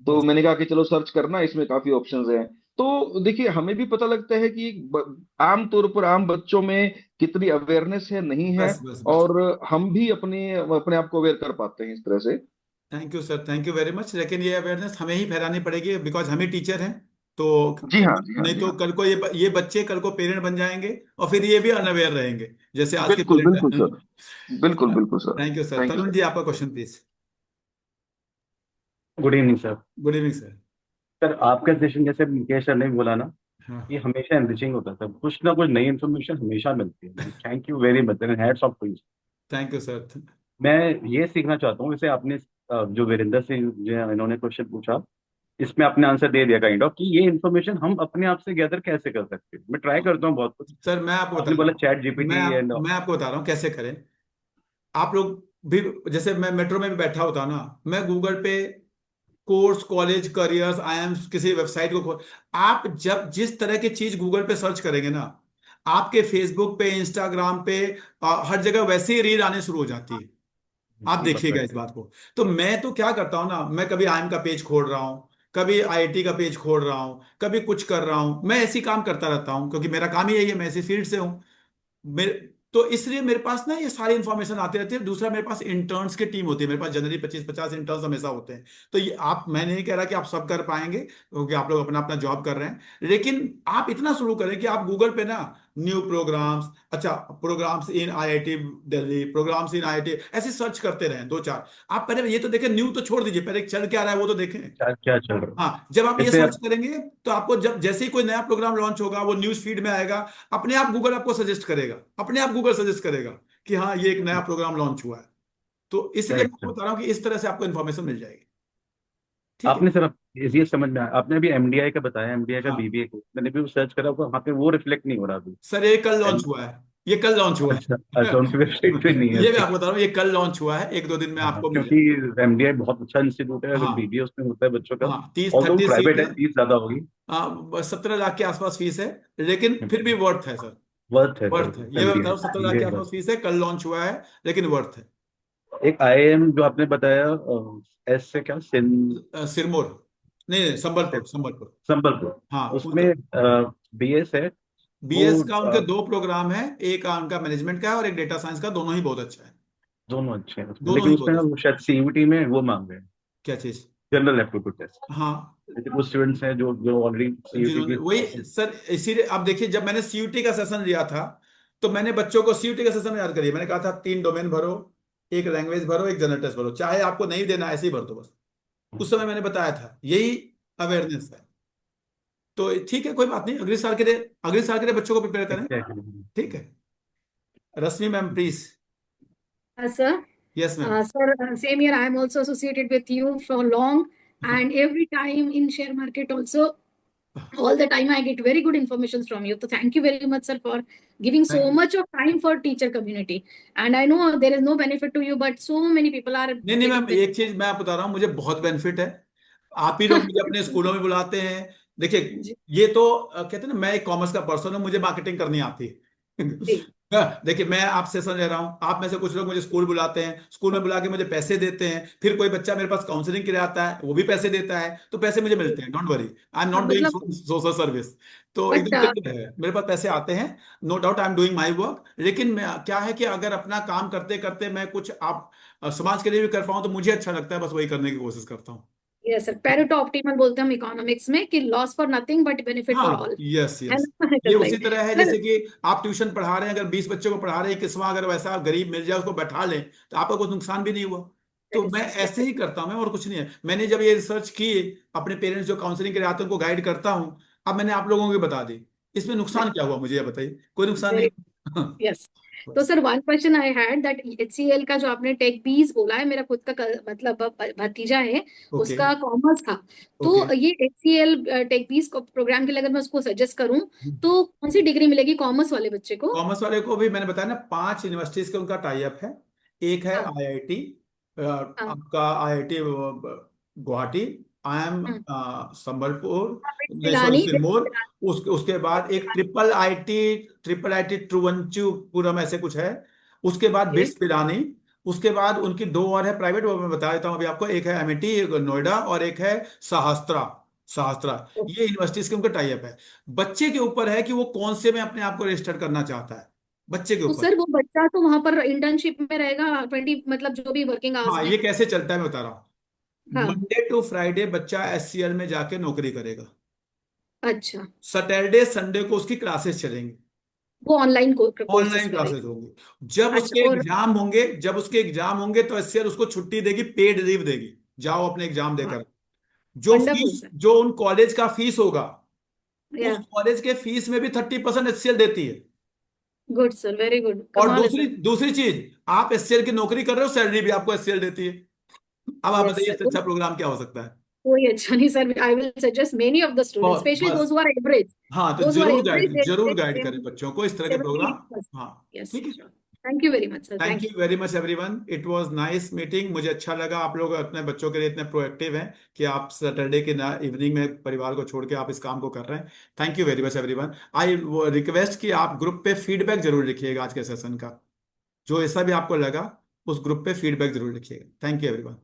तो मैंने कहा कि चलो सर्च करना, इसमें काफी ऑप्शंस हैं। तो देखिए हमें भी पता लगता है कि आम तौर पर आम बच्चों में कितनी अवेयरनेस है, नहीं है, बस बस बस। और हम भी अपने अपने आप को अवेयर कर पाते हैं इस तरह से। Thank you sir, thank you very much. लेकिन ये अवेयरनेस हमें ही फैलानी पड़ेगी, बिकॉज हम ही टीचर हैं। तो जी हाँ, जी हाँ, नहीं जी तो हाँ। कल को ये बच्चे कल को पेरेंट बन जाएंगे और फिर ये भी अनअवेयर रहेंगे, जैसे आज के बिल्कुल पेरेंट बिल्कुल हैं। सर, बिल्कुल बिल्कुल sir. Thank you sir. Thank you Tarun sir. जी, आपका question please. Good evening sir. Good evening sir. Sir आपका सेशन जैसे मुकेश सर ने बोला ना, हाँ, ये हमेशा एनरिचिंग होता है सर, कुछ ना कुछ नई इन्फॉर्मेशन हमेशा मिलती है। Thank you very much and hats off to you. Thank you sir. मैं ये सीखना चाहता हूँ, जैसे आपने जो वीरेंद्र सिंह जो इन्होंने क्वेश्चन पूछा, इसमें आपने आंसर दे दिया काइंड ऑफ, कि ये इन्फॉर्मेशन हम अपने आप से गैदर कैसे कर सकते हैं। मैं ट्राई करता हूँ बहुत कुछ। सर मैं आपको बता आपने रहा बोला हूँ, चैट जीपीटी एंड मैं आपको बता रहा हूँ कैसे करें। आप लोग भी, जैसे मैं मेट्रो में भी बैठा होता हूं ना, मैं गूगल पे कोर्स, कॉलेज, करियर्स, IIM किसी वेबसाइट को खोल, आप जब जिस तरह की चीज गूगल पे सर्च करेंगे ना, आपके फेसबुक पे, इंस्टाग्राम पे, हर जगह वैसे ही रील आने शुरू हो जाती है। आप देखिएगा इस परफेक्ट। बात को। तो मैं तो क्या करता हूँ ना, मैं कभी IIM का पेज खोल रहा हूँ, कभी IIT का पेज खोल रहा हूँ, कभी कुछ कर रहा हूँ, मैं ऐसी काम करता रहता हूँ क्योंकि मेरा काम ही यही है, मैं इसी फील्ड से हूँ। मेरे तो इसलिए मेरे पास ना ये सारी इन्फॉर्मेशन आती रहती है। दूसरा, मेरे पास इंटर्न्स की टीम होती है, मेरे पास जनरली 25-50 इंटर्न्स हमेशा होते हैं। तो ये आप, मैं नहीं कह रहा कि आप सब कर पाएंगे क्योंकि आप लोग अपना अपना जॉब कर रहे हैं, लेकिन आप इतना शुरू करें कि आप गूगल पे ना न्यू प्रोग्राम्स, अच्छा programs in IIT Delhi, programs in IIT, ऐसे सर्च करते रहें 2-4। आप पहले ये तो देखें, न्यू तो छोड़ दीजिए, पहले चल क्या रहा है वो तो देखें। क्या क्या चल रहा है? हाँ, जब आप ये जैसे सर्च करेंगे तो आपको जब जैसे ही कोई नया प्रोग्राम लॉन्च होगा वो न्यूज फीड में आएगा, अपने आप गूगल आपको सजेस्ट करेगा, अपने आप गूगल सजेस्ट करेगा कि हाँ ये एक नया प्रोग्राम लॉन्च हुआ है। तो इसलिए मैं करेक्ट आपको बता रहा हूँ कि इस तरह से आपको इन्फॉर्मेशन मिल जाएगी। ठीक है। आपने सर ये समझ में आया, आपने अभी एमडीआई का बताया, एमडीआई का हाँ बीबीए को मैंने भी सर्च करा, वहाँ पे वो रिफ्लेक्ट नहीं हो रहा अभी। सर, ये कल लॉन्च हुआ है, ये कल लॉन्च हुआ अच्छा है। अच्छा, उनकी वेबसाइट पे नहीं है ये मैं अभी। आपको बता रहा हूँ, ये कल लॉन्च हुआ है, 1-2 दिन में हाँ, आपको मिल क्योंकि जाएगा। एमडीआई बहुत अच्छा इंस्टीट्यूट है, अगर हाँ बीबीए उसमें होता है बच्चों का, हाँ, 30 ऑल्दो 30 सीट प्राइवेट है। है, फीस ज्यादा होगी। 17 लाख के आसपास फीस है, लेकिन फिर भी वर्थ है सर, वर्थ है वर्थ सर, है। ये मैं बता रहा हूँ, 17 लाख के एमडीआई आसपास फीस है, कल लॉन्च हुआ है, लेकिन वर्थ है। एक आईआईएम जो आपने बताया, एस से क्या, सिरमौर, नहीं संबलपुर, संबलपुर। संबलपुर, हाँ उसमें उसका बीएस है बीएस वो, का उनके 2 प्रोग्राम है, एक उनका मैनेजमेंट का है और एक डेटा साइंस का, दोनों ही बहुत अच्छा है, दोनों अच्छे हैं उसमें, दोनों लेकिन ही बहुत उसमें ना अच्छे। वो शायद सीयूटी में वो मांग रहे हैं, क्या चीज? General aptitude test. हाँ, लेकिन वो स्टूडेंट्स हैं जो जो ऑलरेडी सीयूटी जिन्होंने की। वही सर, इसीलिए अब देखिए, जब मैंने सीयूटी का सेशन लिया था तो मैंने बच्चों को सीयूटी का सेशन में याद करिए, मैंने कहा था 3 डोमेन भरो, एक लैंग्वेज भरो, एक जनरल टेस्ट भरो, चाहे आपको नहीं देना ऐसे ही भर दो बस। उस समय मैंने बताया था, यही अवेयरनेस है। तो ठीक है, कोई बात नहीं, अगले साल के लिए बच्चों को प्रिपेयर करें। ठीक है, Rashmi ma'am please. Sir, yes ma'am. sir, same here. I am also associated with you for long, and every time in share market also, all the time I get very good information from you. So thank you very much, sir, for giving so much of time for teacher community. And I know there is no benefit to you, but so many people are नहीं नहीं getting ma'am, एक चीज मैं आपको बता रहा हूँ, मुझे बहुत बेनिफिट है, आप ही लोग मुझे अपने स्कूलों में बुलाते हैं। देखिए, जी ये तो कहते हैं ना, मैं एक कॉमर्स का पर्सन हूँ, मुझे मार्केटिंग करनी आती है। जी देखिए, मैं आप सेशन ले रहा हूँ, आप में से कुछ लोग मुझे स्कूल बुलाते हैं, स्कूल में बुला के मुझे पैसे देते हैं, फिर कोई बच्चा मेरे पास काउंसलिंग के लिए आता है, वो भी पैसे देता है, तो पैसे मुझे मिलते हैं, don't worry, I am not doing मतलब सोशल सर्विस। तो बट एकदम क्लियर है, मेरे पास पैसे आते हैं, no doubt I am doing my work. लेकिन मैं क्या है कि अगर अपना काम करते करते मैं कुछ आप समाज के लिए भी कर पाऊँ तो मुझे अच्छा लगता है, बस वही करने की कोशिश करता हूँ। यस सर, पेरेटो ऑप्टिमल बोलते हैं हम इकोनॉमिक्स में कि loss for nothing but benefit for हाँ ऑल, यस है यस, ना? ये Just उसी like तरह है सर, जैसे कि आप ट्यूशन पढ़ा रहे हैं, अगर 20 बच्चों को पढ़ा रहे हैं, 21वां अगर वैसा गरीब मिल जाए उसको बैठा लें तो आपका कुछ नुकसान भी नहीं हुआ। तो मैं ऐसे ही करता हूँ मैं, और कुछ नहीं है। मैंने जब ये रिसर्च की, अपने पेरेंट्स जो काउंसलिंग के लिए आते हैं उनको गाइड करता हूँ, अब मैंने आप लोगों को बता दी, इसमें नुकसान क्या हुआ मुझे ये बताइए, कोई नुकसान वेरी नहीं। यस। तो sir one question I had that HCL का जो आपने टेक बीज बोला है, मेरा खुद का मतलब भतीजा है, ओके उसका कॉमर्स था। ओके। तो ये HCL टेक बीज प्रोग्राम के लिए अगर मैं उसको सजेस्ट करूं तो कौन सी डिग्री मिलेगी कॉमर्स वाले बच्चे को? कॉमर्स वाले को भी मैंने बताया ना, 5 यूनिवर्सिटीज का उनका टाई अप है। एक है हाँ आईआईटी, हाँ आपका आईआईटी गुवाहाटी, IIM हाँ, संबलपुर, नहीं सॉरी पिलानी सिरमौर। उसके बाद एक ट्रिपल आईटी तिरुवनंतपुरम ऐसे कुछ है। उसके बाद बिट्स पिलानी। उसके बाद उनकी 2 और है प्राइवेट, वो मैं बता देता हूँ अभी आपको, एक है एमिटी नोएडा और एक है सहस्त्रा। सहस्त्रा, ये यूनिवर्सिटीज के उनका टाई अप है। बच्चे के ऊपर है कि वो कौन से में अपने आप को रजिस्टर करना चाहता है, बच्चे के तो ऊपर। सर वो बच्चा तो वहां पर इंटर्नशिप में रहेगा 20 मतलब जो भी वर्किंग आवर्स हाँ, में? ये कैसे चलता है मैं बता रहा हूँ। हाँ मंडे टू फ्राइडे बच्चा SCL में जाके नौकरी करेगा, अच्छा, सैटरडे संडे को उसकी क्लासेस चलेंगी, वो ऑनलाइन कोर्सेज ऑनलाइन करेगा। क्लासेस होंगी। जब अच्छा, उसके और एग्जाम होंगे, तो SCL उसको छुट्टी देगी, पेड लीव देगी, जाओ अपने एग्जाम देकर। वंडरफुल सर, जो उन कॉलेज का फीस होगा, या उस कॉलेज के फीस में भी 30% HCL देती है। गुड सर, वेरी गुड, और कमाल है दूसरी सर। दूसरी चीज, आप SCL की नौकरी कर रहे हो, सैलरी भी आपको SCL देती है। अब आप यस बताइए, इससे सर, अच्छा प्रोग्राम क्या हो सकता है? कोई अच्छा नहीं sir, I will suggest many of the students specially बस, दोज हु आर एवरेज, हाँ, तो दोज हु आर एवरेज जरूर गाइड दे करें बच्चों को इस तरह दे के प्रोग्राम। हाँ, यस ठीक है। Sure, thank you very much sir, thank thank you very much everyone, it was nice meeting. मुझे अच्छा लगा आप लोग अपने बच्चों के लिए इतने प्रोएक्टिव हैं कि आप सैटरडे के ना इवनिंग में परिवार को छोड़ के आप इस काम को कर रहे हैं। Thank you very much everyone. I request कि आप ग्रुप पे फीडबैक जरूर लिखिएगा आज के सेशन का, जो ऐसा भी आपको लगा उस ग्रुप पे फीडबैक जरूर लिखिएगा। Thank you everyone.